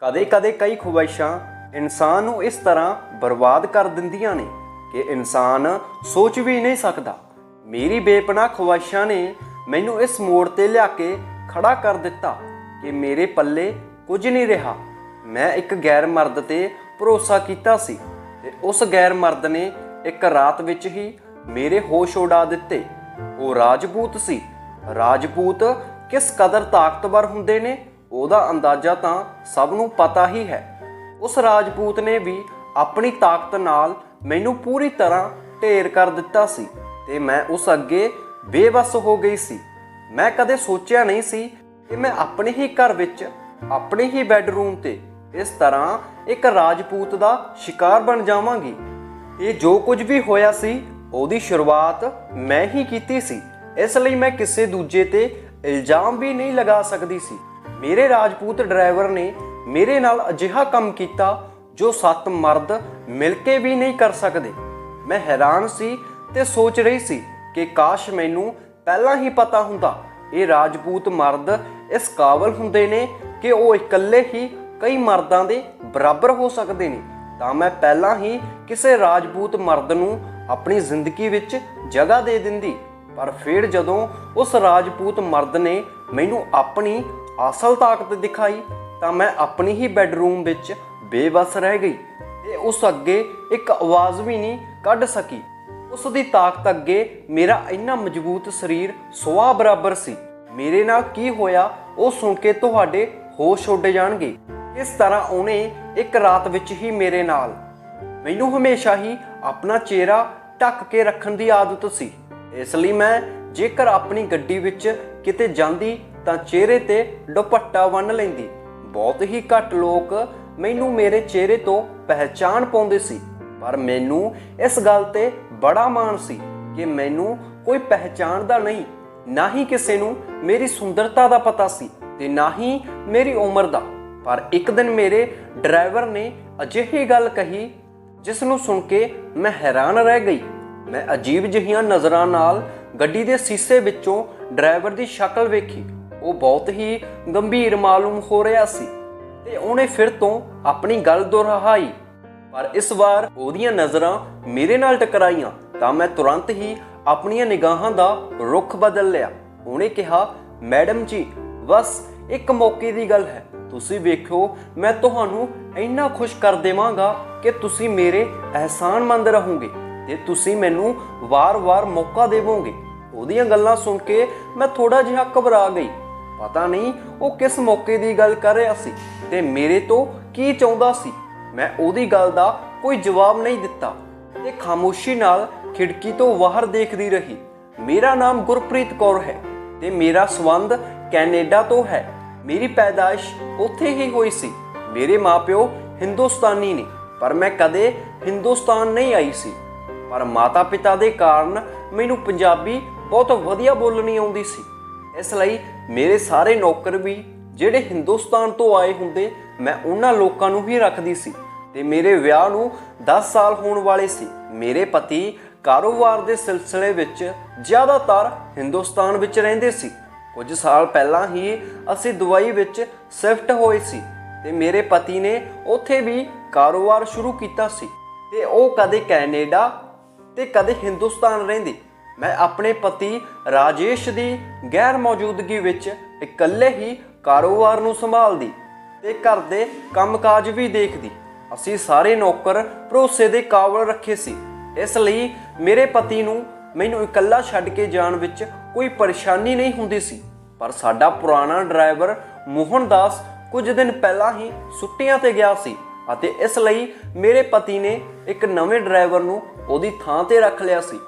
ਕਦੇ ਕਦੇ ਕਈ ਖਵਾਇਸ਼ਾਂ ਇਨਸਾਨ ਨੂੰ ਇਸ ਤਰ੍ਹਾਂ ਬਰਬਾਦ ਕਰ ਦਿੰਦੀਆਂ ਨੇ ਕਿ ਇਨਸਾਨ ਸੋਚ ਵੀ ਨਹੀਂ ਸਕਦਾ। ਮੇਰੀ ਬੇਪਨਾਹ ਖਵਾਇਸ਼ਾਂ ਨੇ ਮੈਨੂੰ ਇਸ ਮੋੜ ਤੇ ਲਿਆ ਕੇ ਖੜਾ ਕਰ ਦਿੱਤਾ ਕਿ ਮੇਰੇ ਪੱਲੇ ਕੁਝ ਨਹੀਂ ਰਿਹਾ। ਮੈਂ ਇੱਕ ਗੈਰ ਮਰਦ ਤੇ ਭਰੋਸਾ ਕੀਤਾ ਸੀ ਤੇ ਉਸ ਗੈਰ ਮਰਦ ਨੇ ਇੱਕ ਰਾਤ ਵਿੱਚ ਹੀ ਮੇਰੇ ਹੋਸ਼ ਉਡਾ ਦਿੱਤੇ। ਉਹ ਰਾਜਪੂਤ ਸੀ। ਰਾਜਪੂਤ ਕਿਸ ਕਦਰ ਤਾਕਤਵਰ ਹੁੰਦੇ ਨੇ ਉਹਦਾ ਅੰਦਾਜ਼ਾ ਤਾਂ ਸਭ ਨੂੰ ਪਤਾ ਹੀ ਹੈ। ਉਸ ਰਾਜਪੂਤ ਨੇ ਵੀ ਆਪਣੀ ਤਾਕਤ ਨਾਲ ਮੈਨੂੰ ਪੂਰੀ ਤਰ੍ਹਾਂ ਢੇਰ ਕਰ ਦਿੱਤਾ ਸੀ ਤੇ ਮੈਂ ਉਸ ਅੱਗੇ ਬੇਵੱਸ ਹੋ ਗਈ ਸੀ। ਮੈਂ ਕਦੇ ਸੋਚਿਆ ਨਹੀਂ ਸੀ ਕਿ ਮੈਂ ਆਪਣੇ ਹੀ ਘਰ ਵਿੱਚ ਆਪਣੇ ਹੀ ਬੈੱਡਰੂਮ ਤੇ ਇਸ ਤਰ੍ਹਾਂ ਇੱਕ ਰਾਜਪੂਤ ਦਾ ਸ਼ਿਕਾਰ ਬਣ ਜਾਵਾਂਗੀ। ਇਹ ਜੋ ਕੁਝ ਵੀ ਹੋਇਆ ਸੀ ਉਹਦੀ ਸ਼ੁਰੂਆਤ ਮੈਂ ਹੀ ਕੀਤੀ ਸੀ, ਇਸ ਲਈ ਮੈਂ ਕਿਸੇ ਦੂਜੇ ਤੇ ਇਲਜ਼ਾਮ ਵੀ ਨਹੀਂ ਲਗਾ ਸਕਦੀ ਸੀ। ਮੇਰੇ ਰਾਜਪੂਤ ਡਰਾਈਵਰ ਨੇ ਮੇਰੇ ਨਾਲ ਅਜਿਹਾ ਕੰਮ ਕੀਤਾ ਜੋ 7 ਮਰਦ ਮਿਲ ਕੇ ਵੀ ਨਹੀਂ ਕਰ ਸਕਦੇ। ਮੈਂ ਹੈਰਾਨ ਸੀ ਤੇ ਸੋਚ ਰਹੀ ਸੀ ਕਿ ਕਾਸ਼ ਮੈਨੂੰ ਪਹਿਲਾਂ ਹੀ ਪਤਾ ਹੁੰਦਾ। ਇਹ ਰਾਜਪੂਤ ਮਰਦ ਇਸ ਕਾਬਲ ਹੁੰਦੇ ਨੇ ਕਿ ਉਹ ਇਕੱਲੇ ਹੀ ਕਈ ਮਰਦਾਂ ਦੇ ਬਰਾਬਰ ਹੋ ਸਕਦੇ ਨੇ ਤਾਂ ਮੈਂ ਪਹਿਲਾਂ ਹੀ ਕਿਸੇ ਰਾਜਪੂਤ ਮਰਦ ਨੂੰ ਆਪਣੀ ਜ਼ਿੰਦਗੀ ਵਿੱਚ ਜਗ੍ਹਾ ਦੇ ਦਿੰਦੀ। ਪਰ ਫਿਰ ਜਦੋਂ ਉਸ ਰਾਜਪੂਤ ਮਰਦ ਨੇ ਮੈਨੂੰ ਆਪਣੀ ਅਸਲ ਤਾਕਤ ਦਿਖਾਈ ਤਾਂ ਮੈਂ ਆਪਣੀ ਹੀ ਬੈੱਡਰੂਮ ਵਿੱਚ ਬੇਵੱਸ ਰਹਿ ਗਈ ਤੇ ਉਸ ਅੱਗੇ ਇੱਕ ਆਵਾਜ਼ ਵੀ ਨਹੀਂ ਕੱਢ ਸਕੀ। ਉਸ ਦੀ ਤਾਕਤ ਅੱਗੇ ਮੇਰਾ ਇੰਨਾ ਮਜ਼ਬੂਤ ਸਰੀਰ ਸੁਆਹ ਬਰਾਬਰ ਸੀ। ਮੇਰੇ ਨਾਲ ਕੀ ਹੋਇਆ ਉਹ ਸੁਣ ਕੇ ਤੁਹਾਡੇ ਹੋਸ਼ ਉੱਡ ਜਾਣਗੇ। ਇਸ ਤਰ੍ਹਾਂ ਉਹਨੇ ਇੱਕ ਰਾਤ ਵਿੱਚ ਹੀ ਮੇਰੇ ਨਾਲ ਮੈਨੂੰ ਹਮੇਸ਼ਾ ਹੀ ਆਪਣਾ ਚਿਹਰਾ ਢੱਕ ਕੇ ਰੱਖਣ ਦੀ ਆਦਤ ਸੀ। ਇਸ ਲਈ ਮੈਂ ਜੇਕਰ ਆਪਣੀ ਗੱਡੀ ਵਿੱਚ ਕਿਤੇ ਜਾਂਦੀ ਤਾਂ ਚਿਹਰੇ ਤੇ ਦੁਪੱਟਾ ਬੰਨ੍ਹ ਲੈਂਦੀ। ਬਹੁਤ ਹੀ ਘੱਟ ਲੋਕ ਮੈਨੂੰ ਮੇਰੇ ਚਿਹਰੇ ਤੋਂ ਪਹਿਚਾਣ ਪਾਉਂਦੇ ਸੀ, ਪਰ ਮੈਨੂੰ ਇਸ ਗੱਲ ਤੇ ਬੜਾ ਮਾਣ ਸੀ ਕਿ ਮੈਨੂੰ ਕੋਈ ਪਹਿਚਾਣਦਾ ਨਹੀਂ। ਨਾ ਹੀ ਕਿਸੇ ਨੂੰ ਮੇਰੀ ਸੁੰਦਰਤਾ ਦਾ ਪਤਾ ਸੀ ਤੇ ਨਾ ਹੀ ਮੇਰੀ ਉਮਰ ਦਾ। ਪਰ ਇੱਕ ਦਿਨ ਮੇਰੇ ਡਰਾਈਵਰ ਨੇ ਅਜਿਹੀ ਗੱਲ ਕਹੀ ਜਿਸ ਨੂੰ ਸੁਣ ਕੇ ਮੈਂ ਹੈਰਾਨ ਰਹਿ ਗਈ। ਮੈਂ ਅਜੀਬ ਜਿਹੀਆਂ ਨਜ਼ਰਾਂ ਨਾਲ ਗੱਡੀ ਦੇ ਸ਼ੀਸ਼ੇ ਵਿੱਚੋਂ ਡਰਾਈਵਰ ਦੀ ਸ਼ਕਲ ਵੇਖੀ। ਉਹ ਬਹੁਤ ਹੀ ਗੰਭੀਰ ਮਾਲੂਮ ਹੋ ਰਿਹਾ ਸੀ ਤੇ ਉਹਨੇ ਫਿਰ ਤੋਂ ਆਪਣੀ ਗੱਲ ਦੁਹਰਾਈ, ਪਰ ਇਸ ਵਾਰ ਉਹਦੀਆਂ ਨਜ਼ਰਾਂ ਮੇਰੇ ਨਾਲ ਟਕਰਾਈਆਂ ਤਾਂ ਮੈਂ ਤੁਰੰਤ ਹੀ ਆਪਣੀਆਂ ਨਿਗਾਹਾਂ ਦਾ ਰੁਖ ਬਦਲ ਲਿਆ। ਉਹਨੇ ਕਿਹਾ, ਮੈਡਮ ਜੀ, ਬਸ ਇੱਕ ਮੌਕੇ ਦੀ ਗੱਲ ਹੈ। ਤੁਸੀਂ ਵੇਖੋ, ਮੈਂ ਤੁਹਾਨੂੰ ਇੰਨਾ ਖੁਸ਼ ਕਰ ਦੇਵਾਂਗਾ ਕਿ ਤੁਸੀਂ ਮੇਰੇ ਅਹਿਸਾਨਮੰਦ ਰਹੋਗੇ ਤੇ ਤੁਸੀਂ ਮੈਨੂੰ ਵਾਰ-ਵਾਰ ਮੌਕਾ ਦੇਵੋਗੇ। ਉਹਦੀਆਂ ਗੱਲਾਂ ਸੁਣ ਕੇ ਮੈਂ ਥੋੜਾ ਜਿਹਾ ਘਬਰਾ ਗਈ। ਪਤਾ ਨਹੀਂ ਉਹ ਕਿਸ ਮੌਕੇ ਦੀ ਗੱਲ ਕਰ ਰਿਹਾ ਸੀ ਤੇ ਮੇਰੇ ਤੋਂ ਕੀ ਚਾਹੁੰਦਾ ਸੀ। ਮੈਂ ਉਹਦੀ ਗੱਲ ਦਾ ਕੋਈ ਜਵਾਬ ਨਹੀਂ ਦਿੱਤਾ ਤੇ ਖਾਮੋਸ਼ੀ ਨਾਲ ਖਿੜਕੀ ਤੋਂ ਬਾਹਰ ਦੇਖਦੀ ਰਹੀ। ਮੇਰਾ ਨਾਮ ਗੁਰਪ੍ਰੀਤ ਕੌਰ ਹੈ ਤੇ ਮੇਰਾ ਸੰਬੰਧ ਕੈਨੇਡਾ ਤੋਂ ਹੈ। ਮੇਰੀ ਪੈਦਾਇਸ਼ ਉੱਥੇ ਹੀ ਹੋਈ ਸੀ। ਮੇਰੇ ਮਾਪਿਓ ਹਿੰਦੁਸਤਾਨੀ ਨੇ ਪਰ ਮੈਂ ਕਦੇ ਹਿੰਦੁਸਤਾਨ ਨਹੀਂ ਆਈ ਸੀ। ਪਰ ਮਾਤਾ ਪਿਤਾ ਦੇ ਕਾਰਨ ਮੈਨੂੰ ਪੰਜਾਬੀ ਬਹੁਤ ਵਧੀਆ ਬੋਲਣੀ ਆਉਂਦੀ ਸੀ। ਇਸ ਲਈ ਮੇਰੇ ਸਾਰੇ ਨੌਕਰ ਵੀ ਜਿਹੜੇ ਹਿੰਦੁਸਤਾਨ ਤੋਂ ਆਏ ਹੁੰਦੇ ਮੈਂ ਉਹਨਾਂ ਲੋਕਾਂ ਨੂੰ ਹੀ ਰੱਖਦੀ ਸੀ ਤੇ ਮੇਰੇ ਵਿਆਹ ਨੂੰ 10 ਸਾਲ ਹੋਣ ਵਾਲੇ ਸੀ। ਮੇਰੇ ਪਤੀ ਕਾਰੋਬਾਰ ਦੇ ਸਿਲਸਿਲੇ ਵਿੱਚ ਜ਼ਿਆਦਾਤਰ ਹਿੰਦੁਸਤਾਨ ਵਿੱਚ ਰਹਿੰਦੇ ਸੀ। ਕੁਝ ਸਾਲ ਪਹਿਲਾਂ ਹੀ ਅਸੀਂ ਦੁਬਈ ਵਿੱਚ ਸ਼ਿਫਟ ਹੋਏ ਸੀ ਤੇ ਮੇਰੇ ਪਤੀ ਨੇ ਉੱਥੇ ਵੀ ਕਾਰੋਬਾਰ ਸ਼ੁਰੂ ਕੀਤਾ ਸੀ ਤੇ ਉਹ ਕਦੇ ਕੈਨੇਡਾ ਤੇ ਕਦੇ ਹਿੰਦੁਸਤਾਨ ਰਹਿੰਦੇ। ਮੈਂ ਆਪਣੇ ਪਤੀ ਰਾਜੇਸ਼ ਦੀ ਗੈਰ ਮੌਜੂਦਗੀ ਵਿੱਚ ਇਕੱਲੇ ਹੀ ਕਾਰੋਬਾਰ ਨੂੰ ਸੰਭਾਲਦੀ ਤੇ ਘਰ ਦੇ ਕੰਮਕਾਜ ਵੀ ਦੇਖਦੀ। ਅਸੀਂ ਸਾਰੇ ਨੌਕਰ ਭਰੋਸੇ ਦੇ ਕਾਬਲ ਰੱਖੇ ਸੀ, ਇਸ ਲਈ ਮੇਰੇ ਪਤੀ ਨੂੰ ਮੈਨੂੰ ਇਕੱਲਾ ਛੱਡ ਕੇ ਜਾਣ ਵਿੱਚ ਕੋਈ ਪਰੇਸ਼ਾਨੀ ਨਹੀਂ ਹੁੰਦੀ ਸੀ। ਪਰ ਸਾਡਾ ਪੁਰਾਣਾ ਡਰਾਈਵਰ ਮੋਹਨ ਦਾਸ ਕੁਝ ਦਿਨ ਪਹਿਲਾਂ ਹੀ ਛੁੱਟੀਆਂ ਤੇ ਗਿਆ ਸੀ ਅਤੇ ਇਸ ਲਈ ਮੇਰੇ ਪਤੀ ਨੇ ਇੱਕ ਨਵੇਂ ਡਰਾਈਵਰ ਨੂੰ ਉਹਦੀ ਥਾਂ ਤੇ ਰੱਖ ਲਿਆ ਸੀ।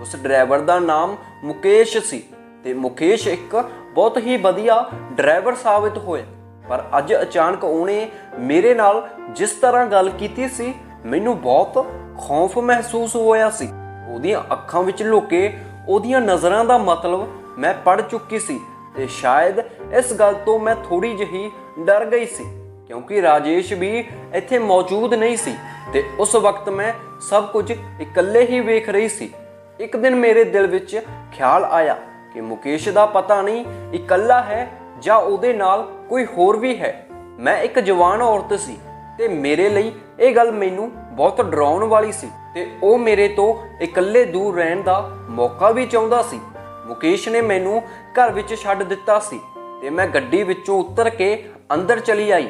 ਉਸ ਡਰਾਈਵਰ ਦਾ ਨਾਮ ਮੁਕੇਸ਼ ਸੀ ਤੇ ਮੁਕੇਸ਼ ਇੱਕ ਬਹੁਤ ਹੀ ਵਧੀਆ ਡਰਾਈਵਰ ਸਾਬਿਤ ਹੋਇਆ। ਪਰ ਅੱਜ ਅਚਾਨਕ ਉਹਨੇ ਮੇਰੇ ਨਾਲ ਜਿਸ ਤਰ੍ਹਾਂ ਗੱਲ ਕੀਤੀ ਸੀ ਮੈਨੂੰ ਬਹੁਤ ਖੌਫ ਮਹਿਸੂਸ ਹੋਇਆ ਸੀ। ਉਹਦੀਆਂ ਅੱਖਾਂ ਵਿੱਚ ਲੁਕੇ ਉਹਦੀਆਂ ਨਜ਼ਰਾਂ ਦਾ ਮਤਲਬ ਮੈਂ ਪੜ੍ਹ ਚੁੱਕੀ ਸੀ ਤੇ ਸ਼ਾਇਦ ਇਸ ਗੱਲ ਤੋਂ ਮੈਂ ਥੋੜੀ ਜਿਹੀ ਡਰ ਗਈ ਸੀ ਕਿਉਂਕਿ ਰਾਜੇਸ਼ ਵੀ ਇੱਥੇ ਮੌਜੂਦ ਨਹੀਂ ਸੀ ਤੇ ਉਸ ਵਕਤ ਮੈਂ ਸਭ ਕੁਝ ਇਕੱਲੇ ਹੀ ਵੇਖ ਰਹੀ ਸੀ। ਇੱਕ ਦਿਨ ਮੇਰੇ ਦਿਲ ਵਿੱਚ ਖਿਆਲ ਆਇਆ ਕਿ ਮੁਕੇਸ਼ ਦਾ ਪਤਾ ਨਹੀਂ ਇਕੱਲਾ ਹੈ ਜਾਂ ਉਹਦੇ ਨਾਲ ਕੋਈ ਹੋਰ ਵੀ ਹੈ। मैं एक जवान औरत सी ते मेरे ਲਈ ਇਹ ਗੱਲ ਮੈਨੂੰ ਬਹੁਤ ਡਰਾਉਣ ਵਾਲੀ ਸੀ ਤੇ ਉਹ ਮੇਰੇ ਤੋਂ ਇਕੱਲੇ ਦੂਰ ਰਹਿਣ ਦਾ ਮੌਕਾ ਵੀ ਚਾਹੁੰਦਾ ਸੀ। ਮੁਕੇਸ਼ ਨੇ ਮੈਨੂੰ ਘਰ ਵਿੱਚ ਛੱਡ ਦਿੱਤਾ ਸੀ ਤੇ ਮੈਂ ਗੱਡੀ ਵਿੱਚੋਂ ਉਤਰ ਕੇ ਅੰਦਰ ਚਲੀ ਆਈ,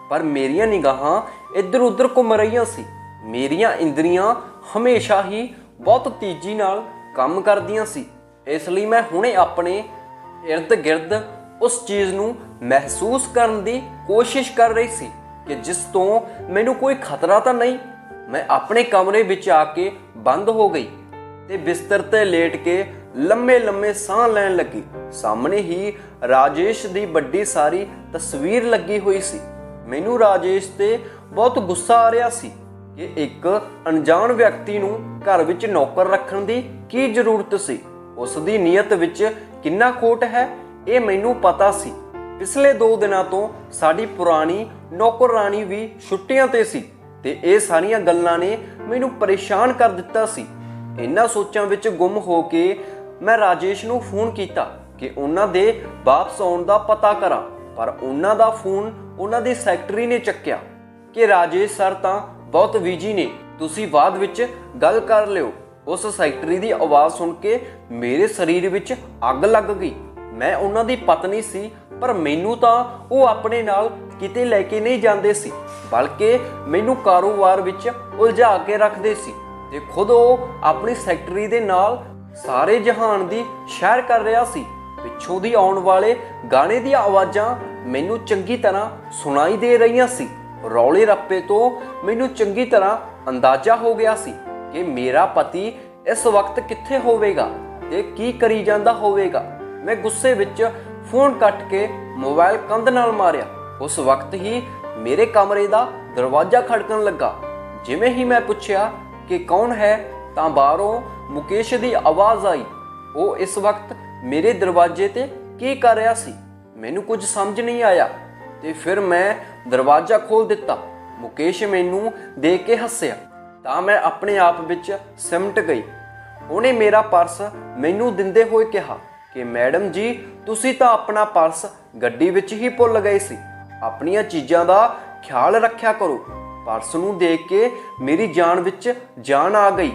ਪਰ ਮੇਰੀਆਂ ਨਿਗਾਹਾਂ ਇੱਧਰ ਉੱਧਰ ਘੁੰਮ ਰਹੀਆਂ ਸੀ। ਮੇਰੀਆਂ ਇੰਦਰੀਆਂ ਹਮੇਸ਼ਾ ਹੀ ਬਹੁਤ ਤੇਜ਼ੀ ਨਾਲ ਕੰਮ ਕਰਦੀਆਂ ਸੀ, ਇਸ ਲਈ ਮੈਂ ਹੁਣੇ ਆਪਣੇ ਇਰਦ ਗਿਰਦ ਉਸ ਚੀਜ਼ ਨੂੰ ਮਹਿਸੂਸ ਕਰਨ ਦੀ ਕੋਸ਼ਿਸ਼ ਕਰ ਰਹੀ ਸੀ ਕਿ ਜਿਸ ਤੋਂ ਮੈਨੂੰ ਕੋਈ ਖਤਰਾ ਤਾਂ ਨਹੀਂ। ਮੈਂ ਆਪਣੇ ਕਮਰੇ ਵਿੱਚ ਆ ਕੇ ਬੰਦ ਹੋ ਗਈ ਤੇ ਬਿਸਤਰ ਤੇ ਲੇਟ ਕੇ ਲੰਮੇ ਲੰਮੇ ਸਾਹ ਲੈਣ ਲੱਗੀ। ਸਾਹਮਣੇ ਹੀ ਰਾਜੇਸ਼ ਦੀ ਵੱਡੀ ਸਾਰੀ ਤਸਵੀਰ ਲੱਗੀ ਹੋਈ ਸੀ। ਮੈਨੂੰ ਰਾਜੇਸ਼ ਤੇ ਬਹੁਤ ਗੁੱਸਾ ਆ ਰਿਹਾ ਸੀ ਕਿ ਇੱਕ ਅਣਜਾਣ ਵਿਅਕਤੀ ਨੂੰ ਘਰ ਵਿੱਚ ਨੌਕਰ ਰੱਖਣ ਦੀ ਕੀ ਜ਼ਰੂਰਤ ਸੀ। ਉਸ ਦੀ ਨੀਅਤ ਵਿੱਚ ਕਿੰਨਾ ਖੋਟ ਹੈ ਇਹ ਮੈਨੂੰ ਪਤਾ ਸੀ। ਪਿਛਲੇ 2 ਦਿਨਾਂ ਤੋਂ ਸਾਡੀ ਪੁਰਾਣੀ ਨੌਕਰਾਨੀ ਵੀ ਛੁੱਟੀਆਂ ਤੇ ਸੀ ਤੇ ਇਹ ਸਾਰੀਆਂ ਗੱਲਾਂ ਨੇ ਮੈਨੂੰ ਪਰੇਸ਼ਾਨ ਕਰ ਦਿੱਤਾ ਸੀ। ਇਹਨਾਂ ਸੋਚਾਂ ਵਿੱਚ ਗੁੰਮ ਹੋ ਕੇ ਮੈਂ ਰਾਜੇਸ਼ ਨੂੰ ਫੋਨ ਕੀਤਾ ਕਿ ਉਹਨਾਂ ਦੇ ਵਾਪਸ ਆਉਣ ਦਾ ਪਤਾ ਕਰਾਂ, ਪਰ ਉਹਨਾਂ ਦਾ ਫੋਨ ਉਹਨਾਂ ਦੀ ਸੈਕਟਰੀ ਨੇ ਚੱਕਿਆ ਕਿ ਰਾਜੇਸ਼ ਸਰ ਤਾਂ ਬਹੁਤ ਬਿਜੀ ਨੇ, ਤੁਸੀਂ ਬਾਅਦ ਵਿੱਚ ਗੱਲ ਕਰ ਲਿਓ। ਉਸ ਸੈਕਟਰੀ ਦੀ ਆਵਾਜ਼ ਸੁਣ ਕੇ ਮੇਰੇ ਸਰੀਰ ਵਿੱਚ ਅੱਗ ਲੱਗ ਗਈ। ਮੈਂ ਉਹਨਾਂ ਦੀ ਪਤਨੀ ਸੀ, ਪਰ ਮੈਨੂੰ ਤਾਂ ਉਹ ਆਪਣੇ ਨਾਲ ਕਿਤੇ ਲੈ ਕੇ ਨਹੀਂ ਜਾਂਦੇ ਸੀ, ਬਲਕਿ ਮੈਨੂੰ ਕਾਰੋਬਾਰ ਵਿੱਚ ਉਲਝਾ ਕੇ ਰੱਖਦੇ ਸੀ ਤੇ ਖੁਦ ਉਹ ਆਪਣੀ ਸੈਕਟਰੀ ਦੇ ਨਾਲ ਸਾਰੇ ਜਹਾਨ ਦੀ ਸੈਰ ਕਰ ਰਿਹਾ ਸੀ। ਪਿੱਛੋਂ ਦੀ ਆਉਣ ਵਾਲੇ ਗਾਣੇ ਦੀਆਂ ਆਵਾਜ਼ਾਂ ਮੈਨੂੰ ਚੰਗੀ ਤਰ੍ਹਾਂ ਸੁਣਾਈ ਦੇ ਰਹੀਆਂ ਸੀ। ਰੌਲੇ ਰੱਪੇ ਤੋਂ ਮੈਨੂੰ ਚੰਗੀ ਤਰ੍ਹਾਂ ਅੰਦਾਜ਼ਾ ਹੋ ਗਿਆ ਸੀ ਕਿ ਮੇਰਾ ਪਤੀ ਇਸ ਵਕਤ ਕਿੱਥੇ ਹੋਵੇਗਾ ਤੇ ਕੀ ਕਰੀ ਜਾਂਦਾ ਹੋਵੇਗਾ। ਮੈਂ ਗੁੱਸੇ ਵਿੱਚ ਫੋਨ ਕੱਟ ਕੇ ਮੋਬਾਈਲ ਕੰਧ ਨਾਲ ਮਾਰਿਆ। ਉਸ ਵਕਤ ਹੀ ਮੇਰੇ ਕਮਰੇ ਦਾ ਦਰਵਾਜ਼ਾ ਖੜਕਣ ਲੱਗਾ। ਜਿਵੇਂ ਹੀ ਮੈਂ ਪੁੱਛਿਆ ਕਿ ਕੌਣ ਹੈ ਤਾਂ ਬਾਹਰੋਂ ਮੁਕੇਸ਼ ਦੀ ਆਵਾਜ਼ ਆਈ। ਉਹ ਇਸ ਵਕਤ ਮੇਰੇ ਦਰਵਾਜ਼ੇ ਤੇ ਕੀ ਕਰ ਰਿਹਾ ਸੀ ਮੈਨੂੰ ਕੁਝ ਸਮਝ ਨਹੀਂ ਆਇਆ ਤੇ ਫਿਰ ਮੈਂ ਦਰਵਾਜ਼ਾ ਖੋਲ੍ਹ ਦਿੱਤਾ। ਮੁਕੇਸ਼ ਮੈਨੂੰ ਦੇਖ ਕੇ ਹੱਸਿਆ ਤਾਂ ਮੈਂ ਆਪਣੇ ਆਪ ਵਿੱਚ ਸਿਮਟ ਗਈ। ਉਹਨੇ ਮੇਰਾ ਪਰਸ ਮੈਨੂੰ ਦਿੰਦੇ ਹੋਏ ਕਿਹਾ ਕਿ ਮੈਡਮ ਜੀ ਤੁਸੀਂ ਤਾਂ ਆਪਣਾ ਪਰਸ ਗੱਡੀ ਵਿੱਚ ਹੀ ਭੁੱਲ ਗਏ ਸੀ, ਆਪਣੀਆਂ ਚੀਜ਼ਾਂ ਦਾ ਖਿਆਲ ਰੱਖਿਆ ਕਰੋ। ਪਰਸ ਨੂੰ ਦੇਖ ਕੇ ਮੇਰੀ ਜਾਨ ਵਿੱਚ ਜਾਨ ਆ ਗਈ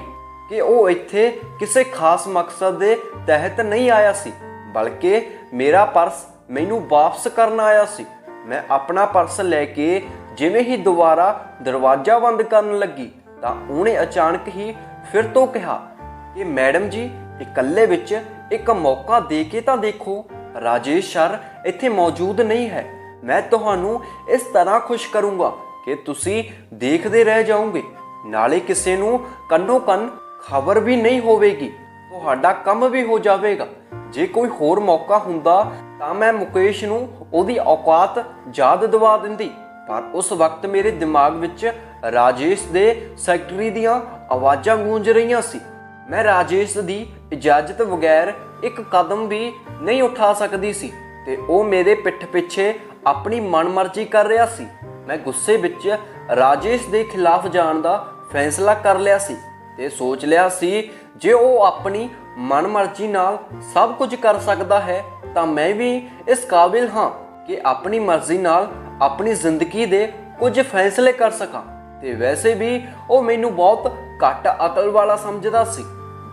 ਕਿ ਉਹ ਇੱਥੇ ਕਿਸੇ ਖਾਸ ਮਕਸਦ ਦੇ ਤਹਿਤ ਨਹੀਂ ਆਇਆ ਸੀ, ਬਲਕਿ ਮੇਰਾ ਪਰਸ ਮੈਨੂੰ ਵਾਪਸ ਕਰਨ ਆਇਆ ਸੀ। ਮੈਂ ਆਪਣਾ ਪਰਸ ਲੈ ਕੇ ਜਿਵੇਂ ਹੀ ਦੁਬਾਰਾ ਦਰਵਾਜ਼ਾ ਬੰਦ ਕਰਨ ਲੱਗੀ ਤਾਂ ਉਹਨੇ ਅਚਾਨਕ ਹੀ ਫਿਰ ਤੋਂ ਕਿਹਾ ਕਿ ਮੈਡਮ ਜੀ ਇਕੱਲੇ ਵਿੱਚ ਇੱਕ ਮੌਕਾ ਦੇ ਕੇ ਤਾਂ ਦੇਖੋ, ਰਾਜੇਸ਼ ਸਰ ਇੱਥੇ ਮੌਜੂਦ ਨਹੀਂ ਹੈ। ਮੈਂ ਤੁਹਾਨੂੰ ਇਸ ਤਰ੍ਹਾਂ ਖੁਸ਼ ਕਰੂੰਗਾ ਕਿ ਤੁਸੀਂ ਦੇਖਦੇ ਰਹਿ ਜਾਓਗੇ, ਨਾਲੇ ਕਿਸੇ ਨੂੰ ਕੰਨੋ ਕੰਨ ਖਬਰ ਵੀ ਨਹੀਂ ਹੋਵੇਗੀ, ਤੁਹਾਡਾ ਕੰਮ ਵੀ ਹੋ ਜਾਵੇਗਾ। ਜੇ ਕੋਈ ਹੋਰ ਮੌਕਾ ਹੁੰਦਾ ਤਾਂ ਮੈਂ ਮੁਕੇਸ਼ ਨੂੰ ਉਹਦੀ ਔਕਾਤ ਯਾਦ ਦਿਵਾ ਦਿੰਦੀ, ਪਰ ਉਸ ਵਕਤ ਮੇਰੇ ਦਿਮਾਗ ਵਿੱਚ ਰਾਜੇਸ਼ ਦੇ ਸੈਕਟਰੀ ਦੀਆਂ ਆਵਾਜ਼ਾਂ ਗੂੰਜ ਰਹੀਆਂ ਸੀ। ਮੈਂ ਰਾਜੇਸ਼ ਦੀ ਇਜਾਜ਼ਤ ਬਗੈਰ ਇੱਕ ਕਦਮ ਵੀ ਨਹੀਂ ਉਠਾ ਸਕਦੀ ਸੀ ਤੇ ਉਹ ਮੇਰੇ ਪਿੱਠ ਪਿੱਛੇ ਆਪਣੀ ਮਨਮਰਜ਼ੀ ਕਰ ਰਿਹਾ ਸੀ। ਮੈਂ ਗੁੱਸੇ ਵਿੱਚ ਰਾਜੇਸ਼ ਦੇ ਖਿਲਾਫ ਜਾਣ ਦਾ ਫੈਸਲਾ ਕਰ ਲਿਆ ਸੀ ਤੇ ਸੋਚ ਲਿਆ ਸੀ ਜੇ ਉਹ ਆਪਣੀ ਮਨਮਰਜ਼ੀ ਨਾਲ ਸਭ ਕੁਝ ਕਰ ਸਕਦਾ ਹੈ ਤਾਂ ਮੈਂ ਵੀ ਇਸ ਕਾਬਿਲ ਹਾਂ ਕਿ ਆਪਣੀ ਮਰਜ਼ੀ ਨਾਲ ਆਪਣੀ ਜ਼ਿੰਦਗੀ ਦੇ ਕੁਝ ਫੈਸਲੇ ਕਰ ਸਕਾਂ। ਤੇ ਵੈਸੇ ਵੀ ਉਹ ਮੈਨੂੰ ਬਹੁਤ ਘੱਟ ਅਕਲ ਵਾਲਾ ਸਮਝਦਾ ਸੀ।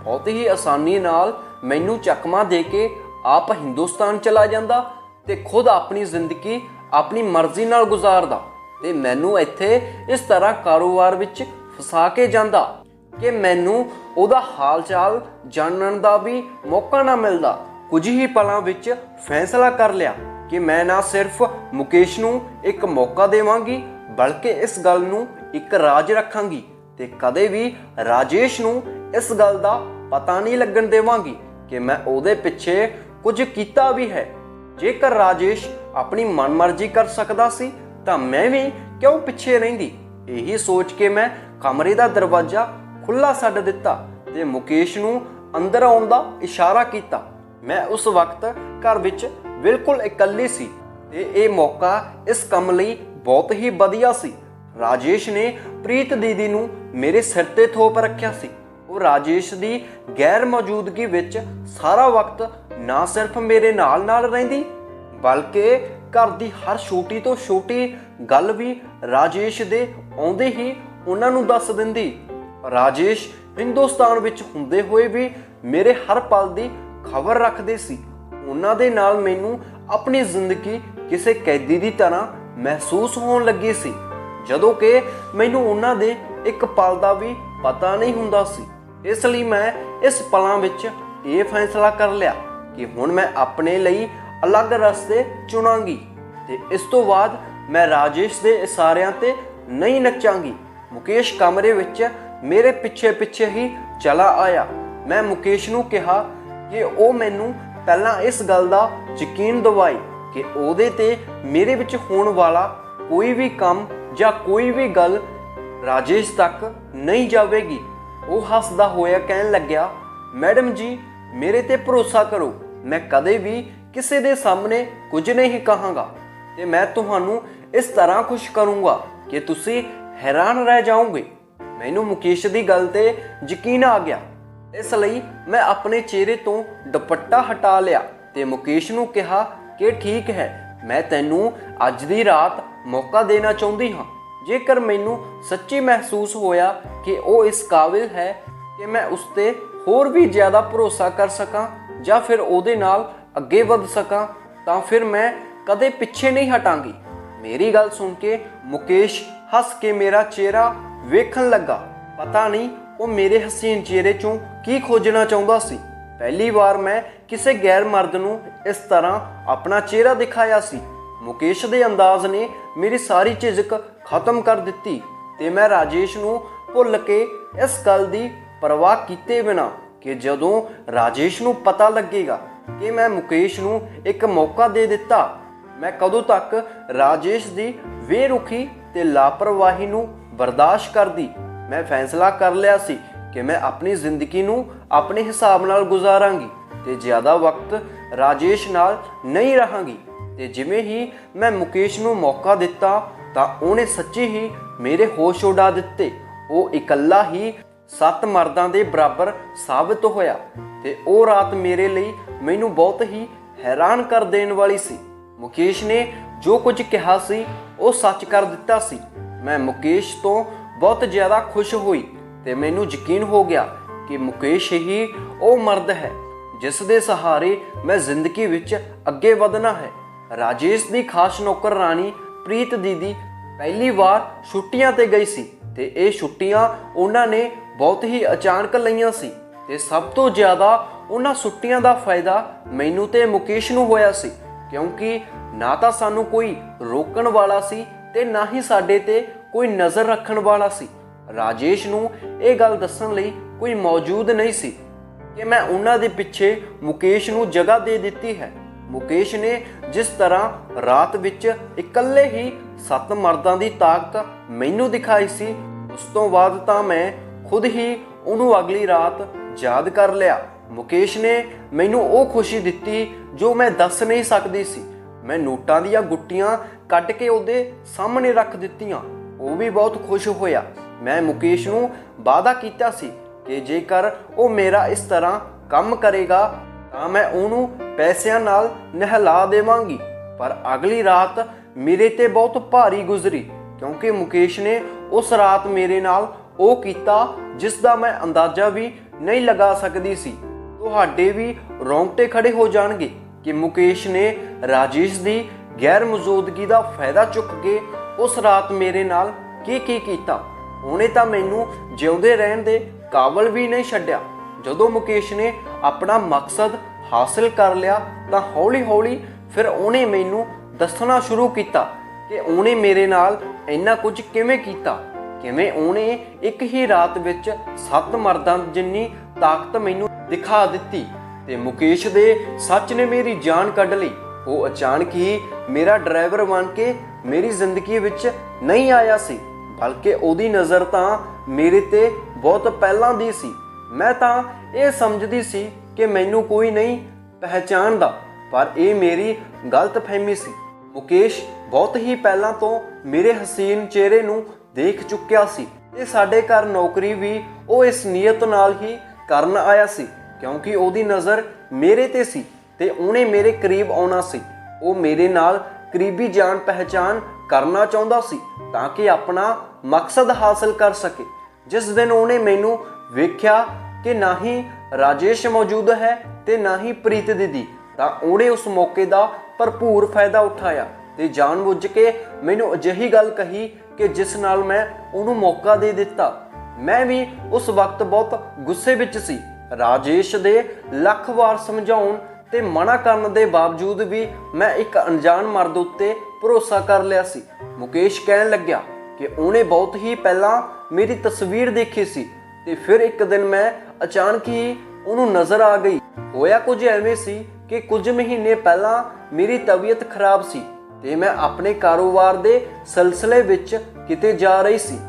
ਬਹੁਤ ਹੀ ਆਸਾਨੀ ਨਾਲ ਮੈਨੂੰ ਚੱਕਮਾ ਦੇ ਕੇ ਆਪ ਹਿੰਦੁਸਤਾਨ ਚਲਾ ਜਾਂਦਾ ਤੇ ਖੁਦ ਆਪਣੀ ਜ਼ਿੰਦਗੀ ਆਪਣੀ ਮਰਜ਼ੀ ਨਾਲ ਗੁਜ਼ਾਰਦਾ ਤੇ ਮੈਨੂੰ ਇੱਥੇ ਇਸ ਤਰ੍ਹਾਂ ਕਾਰੋਬਾਰ ਵਿੱਚ ਫਸਾ ਕੇ ਜਾਂਦਾ ਕਿ ਮੈਨੂੰ ਉਹਦਾ ਹਾਲ ਚਾਲ ਜਾਣਨ ਦਾ ਵੀ ਮੌਕਾ ਨਾ ਮਿਲਦਾ। ਕੁਝ ਹੀ ਪਲਾਂ ਵਿੱਚ ਫੈਸਲਾ ਕਰ ਲਿਆ ਕਿ ਮੈਂ ਨਾ ਸਿਰਫ ਮੁਕੇਸ਼ ਨੂੰ ਇੱਕ ਮੌਕਾ ਦੇਵਾਂਗੀ, ਬਲਕਿ ਇਸ ਗੱਲ ਨੂੰ ਇੱਕ ਰਾਜ ਰੱਖਾਂਗੀ ਤੇ ਕਦੇ ਵੀ ਰਾਜੇਸ਼ ਨੂੰ ਇਸ ਗੱਲ ਦਾ ਪਤਾ ਨਹੀਂ ਲੱਗਣ ਦੇਵਾਂਗੀ ਕਿ ਮੈਂ ਉਹਦੇ ਪਿੱਛੇ ਕੁਝ ਕੀਤਾ ਵੀ ਹੈ। ਜੇਕਰ ਰਾਜੇਸ਼ ਆਪਣੀ ਮਨਮਰਜ਼ੀ ਕਰ ਸਕਦਾ ਸੀ ਤਾਂ ਮੈਂ ਵੀ ਕਿਉਂ ਪਿੱਛੇ ਰਹਿੰਦੀ। ਇਹੀ ਸੋਚ ਕੇ ਮੈਂ ਕਮਰੇ ਦਾ ਦਰਵਾਜ਼ਾ ਖੁੱਲ੍ਹਾ ਛੱਡ ਦਿੱਤਾ ਤੇ ਮੁਕੇਸ਼ ਨੂੰ ਅੰਦਰ ਆਉਣ ਦਾ ਇਸ਼ਾਰਾ ਕੀਤਾ। ਮੈਂ ਉਸ ਵਕਤ ਘਰ ਵਿੱਚ ਬਿਲਕੁਲ ਇਕੱਲੀ ਸੀ ਤੇ ਇਹ ਮੌਕਾ ਇਸ ਕੰਮ ਲਈ ਬਹੁਤ ਹੀ ਵਧੀਆ ਸੀ। ਰਾਜੇਸ਼ ਨੇ ਪ੍ਰੀਤ ਦੀਦੀ ਨੂੰ ਮੇਰੇ ਸਿਰ ਤੇ ਥੋਪ ਰੱਖਿਆ ਸੀ। ਉਹ ਰਾਜੇਸ਼ ਦੀ ਗੈਰ ਮੌਜੂਦਗੀ ਵਿੱਚ ਸਾਰਾ ਵਕਤ ਨਾ ਸਿਰਫ ਮੇਰੇ ਨਾਲ ਰਹਿੰਦੀ, ਬਲਕਿ घर ਦੀ ਹਰ ਛੋਟੀ ਤੋਂ ਛੋਟੀ ਗੱਲ ਵੀ ਰਾਜੇਸ਼ ਦੇ ਆਉਂਦੇ ਹੀ ਉਹਨਾਂ ਨੂੰ ਦੱਸ ਦਿੰਦੀ। ਰਾਜੇਸ਼ ਹਿੰਦੁਸਤਾਨ ਵਿੱਚ ਹੁੰਦੇ ਹੋਏ ਵੀ ਮੇਰੇ ਹਰ ਪਲ ਦੀ ਖਬਰ ਰੱਖਦੇ ਸੀ। ਉਹਨਾਂ ਦੇ ਨਾਲ ਮੈਨੂੰ ਆਪਣੀ ਜ਼ਿੰਦਗੀ ਕਿਸੇ ਕੈਦੀ ਦੀ ਤਰ੍ਹਾਂ ਮਹਿਸੂਸ ਹੋਣ ਲੱਗੀ ਸੀ, ਜਦੋਂ ਕਿ ਮੈਨੂੰ ਉਹਨਾਂ ਦੇ ਇੱਕ ਪਲ ਦਾ ਵੀ ਪਤਾ ਨਹੀਂ ਹੁੰਦਾ ਸੀ। ਇਸ ਲਈ ਮੈਂ ਇਸ ਪਲਾਂ ਵਿੱਚ ਇਹ ਫੈਸਲਾ ਕਰ ਲਿਆ ਕਿ ਹੁਣ ਮੈਂ ਆਪਣੇ ਲਈ ਅਲੱਗ ਰਸਤੇ ਚੁਣਾਂਗੀ ਤੇ ਇਸ ਤੋਂ ਬਾਅਦ ਮੈਂ ਰਾਜੇਸ਼ ਦੇ ਇਸ਼ਾਰਿਆਂ ਤੇ ਨਹੀਂ ਨੱਚਾਂਗੀ। ਮੁਕੇਸ਼ ਕਮਰੇ ਵਿੱਚ ਮੇਰੇ ਪਿੱਛੇ ਪਿੱਛੇ ਹੀ ਚਲਾ ਆਇਆ। ਮੈਂ ਮੁਕੇਸ਼ ਨੂੰ ਕਿਹਾ ਕਿ ਉਹ ਮੈਨੂੰ ਪਹਿਲਾਂ ਇਸ ਗੱਲ ਦਾ ਯਕੀਨ ਦਿਵਾਏ ਕਿ ਉਹਦੇ ਤੇ ਮੇਰੇ ਵਿੱਚ ਹੋਣ ਵਾਲਾ ਕੋਈ ਵੀ ਕੰਮ ਜਾਂ ਕੋਈ ਵੀ ਗੱਲ ਰਾਜੇਸ਼ ਤੱਕ ਨਹੀਂ ਜਾਵੇਗੀ। ਉਹ ਹੱਸਦਾ ਹੋਇਆ ਕਹਿਣ ਲੱਗਿਆ, ਮੈਡਮ ਜੀ ਮੇਰੇ ਤੇ ਭਰੋਸਾ ਕਰੋ, ਮੈਂ ਕਦੇ ਵੀ ਕਿਸੇ ਦੇ ਸਾਹਮਣੇ ਕੁਝ ਨਹੀਂ ਕਹਾਂਗਾ ਤੇ ਮੈਂ ਤੁਹਾਨੂੰ ਇਸ ਤਰ੍ਹਾਂ ਖੁਸ਼ ਕਰੂੰਗਾ ਕਿ ਤੁਸੀਂ ਹੈਰਾਨ ਰਹਿ ਜਾਓਗੇ। ਮੈਨੂੰ ਮੁਕੇਸ਼ ਦੀ ਗੱਲ ਤੇ ਯਕੀਨ ਆ ਗਿਆ, ਇਸ ਲਈ ਮੈਂ ਆਪਣੇ ਚਿਹਰੇ ਤੋਂ ਦੁਪੱਟਾ ਹਟਾ ਲਿਆ ਤੇ ਮੁਕੇਸ਼ ਨੂੰ ਕਿਹਾ ਕਿ ਠੀਕ ਹੈ, ਮੈਂ ਤੈਨੂੰ ਅੱਜ ਦੀ ਰਾਤ ਮੌਕਾ ਦੇਣਾ ਚਾਹੁੰਦੀ ਹਾਂ। ਜੇਕਰ ਮੈਨੂੰ ਸੱਚੀ ਮਹਿਸੂਸ ਹੋਇਆ ਕਿ ਉਹ ਇਸ ਕਾਬਿਲ ਹੈ ਕਿ ਮੈਂ ਉਸ ਤੇ ਹੋਰ ਵੀ ਜ਼ਿਆਦਾ ਭਰੋਸਾ ਕਰ ਸਕਾਂ ਜਾਂ ਫਿਰ ਉਹਦੇ ਨਾਲ ਅੱਗੇ ਵਧ ਸਕਾਂ ਤਾਂ ਫਿਰ ਮੈਂ ਕਦੇ ਪਿੱਛੇ ਨਹੀਂ ਹਟਾਂਗੀ। ਮੇਰੀ ਗੱਲ ਸੁਣ ਕੇ ਮੁਕੇਸ਼ ਹੱਸ ਕੇ ਮੇਰਾ ਚਿਹਰਾ ਵੇਖਣ ਲੱਗਾ। ਪਤਾ ਨਹੀਂ ਉਹ ਮੇਰੇ ਹਸੀਨ ਚਿਹਰੇ ਚੋਂ ਕੀ ਖੋਜਣਾ ਚਾਹੁੰਦਾ ਸੀ। ਪਹਿਲੀ ਵਾਰ ਮੈਂ ਕਿਸੇ ਗੈਰ ਮਰਦ ਨੂੰ ਇਸ ਤਰ੍ਹਾਂ ਆਪਣਾ ਚਿਹਰਾ ਦਿਖਾਇਆ ਸੀ। ਮੁਕੇਸ਼ ਦੇ ਅੰਦਾਜ਼ ਨੇ ਮੇਰੀ ਸਾਰੀ ਝਿਜਕ ਖਤਮ ਕਰ ਦਿੱਤੀ ਤੇ ਮੈਂ ਰਾਜੇਸ਼ ਨੂੰ ਭੁੱਲ ਕੇ ਇਸ ਗੱਲ ਦੀ ਪਰਵਾਹ ਕੀਤੇ ਬਿਨਾਂ ਕਿ ਜਦੋਂ ਰਾਜੇਸ਼ ਨੂੰ ਪਤਾ ਲੱਗੇਗਾ ਕਿ ਮੈਂ ਮੁਕੇਸ਼ ਨੂੰ ਇੱਕ ਮੌਕਾ ਦੇ ਦਿੱਤਾ, ਮੈਂ ਕਦੋਂ ਤੱਕ ਰਾਜੇਸ਼ ਦੀ ਬੇਰੁਖੀ ਤੇ ਲਾਪਰਵਾਹੀ ਨੂੰ ਬਰਦਾਸ਼ਤ ਕਰਦੀ। ਮੈਂ ਫੈਸਲਾ ਕਰ ਲਿਆ ਸੀ ਕਿ ਮੈਂ ਆਪਣੀ ਜ਼ਿੰਦਗੀ ਨੂੰ ਆਪਣੇ ਹਿਸਾਬ ਨਾਲ ਗੁਜ਼ਾਰਾਂਗੀ ਤੇ ਜ਼ਿਆਦਾ ਵਕਤ ਰਾਜੇਸ਼ ਨਾਲ ਨਹੀਂ ਰਹਾਂਗੀ। ਤੇ ਜਿਵੇਂ ਹੀ ਮੈਂ ਮੁਕੇਸ਼ ਨੂੰ ਮੌਕਾ ਦਿੱਤਾ ਤਾਂ ਉਹਨੇ ਸੱਚੀ ਹੀ ਮੇਰੇ ਹੋਸ਼ ਉਡਾ ਦਿੱਤੇ। ਉਹ ਇਕੱਲਾ ਹੀ 7 ਮਰਦਾਂ ਦੇ ਬਰਾਬਰ ਸਾਬਤ ਹੋਇਆ ਤੇ ਉਹ ਰਾਤ ਮੇਰੇ ਲਈ ਮੈਨੂੰ ਬਹੁਤ ਹੀ ਹੈਰਾਨ ਕਰ ਦੇਣ ਵਾਲੀ ਸੀ। ਮੁਕੇਸ਼ ਨੇ ਜੋ ਕੁਝ ਕਿਹਾ ਸੀ ਉਹ ਸੱਚ ਕਰ ਦਿੱਤਾ ਸੀ। ਮੈਂ ਮੁਕੇਸ਼ ਤੋਂ ਬਹੁਤ ਜ਼ਿਆਦਾ ਖੁਸ਼ ਹੋਈ ਤੇ ਮੈਨੂੰ ਯਕੀਨ ਹੋ ਗਿਆ ਕਿ ਮੁਕੇਸ਼ ਹੀ ਉਹ ਮਰਦ ਹੈ ਜਿਸ ਦੇ ਸਹਾਰੇ ਮੈਂ ਜ਼ਿੰਦਗੀ ਵਿੱਚ ਅੱਗੇ ਵਧਣਾ ਹੈ। ਰਾਜੇਸ਼ ਦੀ ਖਾਸ ਨੌਕਰ ਰਾਣੀ ਪ੍ਰੀਤ ਦੀਦੀ ਪਹਿਲੀ ਵਾਰ ਛੁੱਟੀਆਂ ਤੇ ਗਈ ਸੀ ਤੇ ਇਹ ਛੁੱਟੀਆਂ ਉਹਨਾਂ ਨੇ ਬਹੁਤ ਹੀ ਅਚਾਨਕ ਲਈਆਂ ਸੀ ਤੇ ਸਭ ਤੋਂ ਜ਼ਿਆਦਾ ਉਹਨਾਂ ਛੁੱਟੀਆਂ ਦਾ ਫਾਇਦਾ ਮੈਨੂੰ ਤੇ ਮੁਕੇਸ਼ ਨੂੰ ਹੋਇਆ ਸੀ, ਕਿਉਂਕਿ ਨਾ ਤਾਂ ਸਾਨੂੰ ਕੋਈ ਰੋਕਣ ਵਾਲਾ ਸੀ ਤੇ ਨਾ ਹੀ ਸਾਡੇ ਤੇ ਕੋਈ ਨਜ਼ਰ ਰੱਖਣ ਵਾਲਾ ਸੀ। ਰਾਜੇਸ਼ ਨੂੰ ਇਹ ਗੱਲ ਦੱਸਣ ਲਈ ਕੋਈ ਮੌਜੂਦ ਨਹੀਂ ਸੀ ਕਿ ਮੈਂ ਉਹਨਾਂ ਦੇ ਪਿੱਛੇ ਮੁਕੇਸ਼ ਨੂੰ ਜਗ੍ਹਾ ਦੇ ਦਿੱਤੀ ਹੈ। ਮੁਕੇਸ਼ ਨੇ ਜਿਸ ਤਰ੍ਹਾਂ ਰਾਤ ਵਿੱਚ ਇਕੱਲੇ ਹੀ 7 ਮਰਦਾਂ ਦੀ ਤਾਕਤ ਮੈਨੂੰ ਦਿਖਾਈ ਸੀ, ਉਸ ਤੋਂ ਬਾਅਦ ਤਾਂ ਮੈਂ ਖੁਦ ਹੀ ਉਹਨੂੰ ਅਗਲੀ ਰਾਤ ਯਾਦ ਕਰ ਲਿਆ। ਮੁਕੇਸ਼ ਨੇ ਮੈਨੂੰ ਉਹ ਖੁਸ਼ੀ ਦਿੱਤੀ ਜੋ ਮੈਂ ਦੱਸ ਨਹੀਂ ਸਕਦੀ ਸੀ। ਮੈਂ ਨੋਟਾਂ ਦੀਆਂ ਗੁੱਟੀਆਂ ਕੱਢ ਕੇ ਉਹਦੇ ਸਾਹਮਣੇ ਰੱਖ ਦਿੱਤੀਆਂ। ਉਹ ਵੀ ਬਹੁਤ ਖੁਸ਼ ਹੋਇਆ। ਮੈਂ ਮੁਕੇਸ਼ ਨੂੰ ਵਾਅਦਾ ਕੀਤਾ ਸੀ ਕਿ ਜੇਕਰ ਉਹ ਮੇਰਾ ਇਸ ਤਰ੍ਹਾਂ ਕੰਮ ਕਰੇਗਾ ਤਾਂ ਮੈਂ ਉਹਨੂੰ ਪੈਸਿਆਂ ਨਾਲ ਨਹਿਲਾ ਦੇਵਾਂਗੀ। ਪਰ ਅਗਲੀ ਰਾਤ ਮੇਰੇ ਤੇ ਬਹੁਤ ਭਾਰੀ ਗੁਜ਼ਰੀ, ਕਿਉਂਕਿ ਮੁਕੇਸ਼ ਨੇ ਉਸ ਰਾਤ ਮੇਰੇ ਨਾਲ ਉਹ ਕੀਤਾ ਜਿਸ ਦਾ ਮੈਂ ਅੰਦਾਜ਼ਾ ਵੀ ਨਹੀਂ ਲਗਾ ਸਕਦੀ ਸੀ। ਤੁਹਾਡੇ ਵੀ ਰੌਂਗਟੇ ਖੜੇ ਹੋ ਜਾਣਗੇ ਕਿ ਮੁਕੇਸ਼ ਨੇ ਰਾਜੇਸ਼ ਦੀ ਗੈਰ ਮੌਜੂਦਗੀ ਦਾ ਫਾਇਦਾ ਚੁੱਕ ਕੇ ਉਸ ਰਾਤ ਮੇਰੇ ਨਾਲ ਕੀ ਕੀਤਾ। ਉਹਨੇ ਤਾਂ ਮੈਨੂੰ ਜਿਉਂਦੇ ਰਹਿਣ ਦੇ ਕਾਬਲ ਵੀ ਨਹੀਂ ਛੱਡਿਆ। ਜਦੋਂ ਮੁਕੇਸ਼ ਨੇ ਆਪਣਾ ਮਕਸਦ ਹਾਸਲ ਕਰ ਲਿਆ ਤਾਂ ਹੌਲੀ-ਹੌਲੀ ਫਿਰ ਉਹਨੇ ਮੈਨੂੰ ਦੱਸਣਾ ਸ਼ੁਰੂ ਕੀਤਾ ਕਿ ਉਹਨੇ ਮੇਰੇ ਨਾਲ ਇੰਨਾ ਕੁਝ ਕਿਵੇਂ ਕੀਤਾ, ਕਿਵੇਂ ਉਹਨੇ ਇੱਕ ਹੀ ਰਾਤ ਵਿੱਚ 7 ਮਰਦਾਂ ਜਿੰਨੀ ਤਾਕਤ ਮੈਨੂੰ ਦਿਖਾ ਦਿੱਤੀ। ਤੇ ਮੁਕੇਸ਼ ਦੇ ਸੱਚ ਨੇ ਮੇਰੀ ਜਾਨ ਕੱਢ ਲਈ। ਉਹ ਅਚਾਨਕ ਹੀ ਮੇਰਾ ਡਰਾਈਵਰ ਬਣ ਕੇ ਮੇਰੀ ਜ਼ਿੰਦਗੀ ਵਿੱਚ ਨਹੀਂ ਆਇਆ ਸੀ, ਬਲਕਿ ਉਹਦੀ ਨਜ਼ਰ ਤਾਂ ਮੇਰੇ ਤੇ ਬਹੁਤ ਪਹਿਲਾਂ ਦੀ ਸੀ। ਮੈਂ ਤਾਂ ਇਹ ਸਮਝਦੀ ਸੀ ਕਿ ਮੈਨੂੰ ਕੋਈ ਨਹੀਂ ਪਹਿਚਾਣਦਾ, ਪਰ ਇਹ ਮੇਰੀ ਗਲਤਫਹਿਮੀ ਸੀ। ਮੁਕੇਸ਼ ਬਹੁਤ ਹੀ ਪਹਿਲਾਂ ਤੋਂ ਮੇਰੇ ਹਸੀਨ ਚਿਹਰੇ ਨੂੰ ਦੇਖ ਚੁੱਕਿਆ ਸੀ ਤੇ ਸਾਡੇ ਘਰ ਨੌਕਰੀ ਵੀ ਉਹ ਇਸ ਨੀਅਤ ਨਾਲ ਹੀ ਕਰਨ ਆਇਆ ਸੀ, ਕਿਉਂਕਿ ਉਹਦੀ ਨਜ਼ਰ ਮੇਰੇ ਤੇ ਸੀ ਤੇ ਉਹਨੇ ਮੇਰੇ ਕਰੀਬ ਆਉਣਾ ਸੀ। ਉਹ ਮੇਰੇ ਨਾਲ ਕਰੀਬੀ ਜਾਣ ਪਹਿਚਾਣ ਕਰਨਾ ਚਾਹੁੰਦਾ ਸੀ ਤਾਂ ਕਿ ਆਪਣਾ ਮਕਸਦ ਹਾਸਲ ਕਰ ਸਕੇ। ਜਿਸ ਦਿਨ ਉਹਨੇ ਮੈਨੂੰ ਵੇਖਿਆ ਕਿ ਨਾ ਹੀ ਰਾਜੇਸ਼ ਮੌਜੂਦ ਹੈ ਤੇ ਨਾ ਹੀ ਪ੍ਰੀਤ ਦੀਦੀ, ਤਾਂ ਉਹਨੇ ਉਸ ਮੌਕੇ ਦਾ ਭਰਪੂਰ ਫਾਇਦਾ ਉਠਾਇਆ ਤੇ ਜਾਣਬੁੱਝ ਕੇ ਮੈਨੂੰ ਅਜਿਹੀ ਗੱਲ ਕਹੀ ਕਿ ਜਿਸ ਨਾਲ ਮੈਂ ਉਹਨੂੰ ਮੌਕਾ ਦੇ ਦਿੱਤਾ। ਮੈਂ ਵੀ ਉਸ ਵਕਤ ਬਹੁਤ ਗੁੱਸੇ ਵਿੱਚ ਸੀ। ਰਾਜੇਸ਼ ਦੇ ਲੱਖ ਵਾਰ ਸਮਝਾਉਣ ਤੇ ਮਨਾ ਕਰਨ ਦੇ ਬਾਵਜੂਦ ਵੀ ਮੈਂ ਇੱਕ ਅਣਜਾਣ ਮਰਦ ਉੱਤੇ ਭਰੋਸਾ ਕਰ ਲਿਆ ਸੀ। ਮੁਕੇਸ਼ ਕਹਿਣ ਲੱਗਿਆ ਕਿ ਉਹਨੇ ਬਹੁਤ ਹੀ ਪਹਿਲਾਂ ਮੇਰੀ ਤਸਵੀਰ ਦੇਖੀ ਸੀ ਤੇ ਫਿਰ ਇੱਕ ਦਿਨ ਮੈਂ ਅਚਾਨਕ ਹੀ ਉਹਨੂੰ ਨਜ਼ਰ ਆ ਗਈ। ਹੋਇਆ ਕੁਝ ਐਵੇਂ ਸੀ ਕਿ ਕੁਝ ਮਹੀਨੇ ਪਹਿਲਾਂ ਮੇਰੀ ਤਬੀਅਤ ਖਰਾਬ ਸੀ ਤੇ ਮੈਂ ਆਪਣੇ ਕਾਰੋਬਾਰ ਦੇ ਸਿਲਸਿਲੇ ਵਿੱਚ ਕਿਤੇ ਜਾ ਰਹੀ ਸੀ।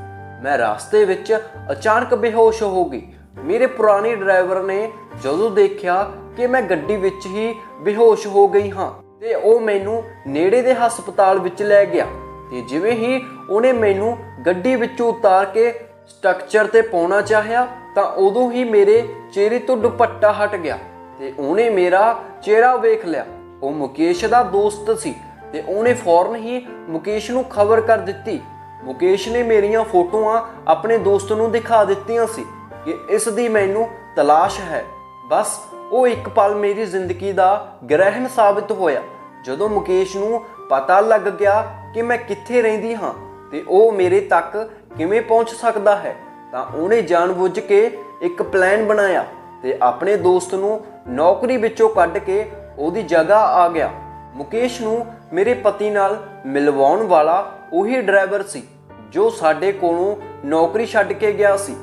ਮੈਂ ਰਸਤੇ ਵਿੱਚ ਅਚਾਨਕ ਬੇਹੋਸ਼ ਹੋ ਗਈ। ਮੇਰੇ ਪੁਰਾਣੇ ਡਰਾਈਵਰ ਨੇ ਜਦੋਂ ਦੇਖਿਆ ਕਿ ਮੈਂ ਗੱਡੀ ਵਿੱਚ ਹੀ ਬੇਹੋਸ਼ ਹੋ ਗਈ ਹਾਂ ਤੇ ਉਹ ਮੈਨੂੰ ਨੇੜੇ ਦੇ ਹਸਪਤਾਲ ਵਿੱਚ ਲੈ ਗਿਆ ਤੇ ਜਿਵੇਂ ਹੀ ਉਹਨੇ ਮੈਨੂੰ ਗੱਡੀ ਵਿੱਚੋਂ ਉਤਾਰ ਕੇ ਸਟਰਕਚਰ ਤੇ ਪਾਉਣਾ ਚਾਹਿਆ ਤਾਂ ਉਦੋਂ ਹੀ ਮੇਰੇ ਚਿਹਰੇ ਤੋਂ ਦੁਪੱਟਾ ਹਟ ਗਿਆ ਤੇ ਉਹਨੇ ਮੇਰਾ ਚਿਹਰਾ ਵੇਖ ਲਿਆ। ਉਹ ਮੁਕੇਸ਼ ਦਾ ਦੋਸਤ ਸੀ ਤੇ ਉਹਨੇ ਫੌਰਨ ਹੀ ਮੁਕੇਸ਼ ਨੂੰ ਖਬਰ ਕਰ ਦਿੱਤੀ। ਮੁਕੇਸ਼ ਨੇ ਮੇਰੀਆਂ ਫੋਟੋਆਂ ਆਪਣੇ ਦੋਸਤ ਨੂੰ ਦਿਖਾ ਦਿੱਤੀਆਂ ਸੀ ਕਿ ਇਸ ਦੀ ਮੈਨੂੰ ਤਲਾਸ਼ ਹੈ। ਬਸ ਉਹ ਇੱਕ ਪਲ ਮੇਰੀ ਜ਼ਿੰਦਗੀ ਦਾ ਗ੍ਰਹਿਣ ਸਾਬਿਤ ਹੋਇਆ। ਜਦੋਂ ਮੁਕੇਸ਼ ਨੂੰ ਪਤਾ ਲੱਗ ਗਿਆ ਕਿ ਮੈਂ ਕਿੱਥੇ ਰਹਿੰਦੀ ਹਾਂ ਤੇ ਉਹ ਮੇਰੇ ਤੱਕ ਕਿਵੇਂ ਪਹੁੰਚ ਸਕਦਾ ਹੈ ਤਾਂ ਉਹਨੇ ਜਾਣਬੁੱਝ ਕੇ ਇੱਕ ਪਲਾਨ ਬਣਾਇਆ ਤੇ ਆਪਣੇ ਦੋਸਤ ਨੂੰ ਨੌਕਰੀ ਵਿੱਚੋਂ ਕੱਢ ਕੇ ਉਹਦੀ ਜਗ੍ਹਾ ਆ ਗਿਆ। ਮੁਕੇਸ਼ ਨੂੰ ਮੇਰੇ ਪਤੀ ਨਾਲ ਮਿਲਵਾਉਣ ਵਾਲਾ ਉਹੀ ਡਰਾਈਵਰ ਸੀ ਜੋ ਸਾਡੇ ਕੋਲੋਂ ਨੌਕਰੀ ਛੱਡ ਕੇ ਗਿਆ ਸੀ।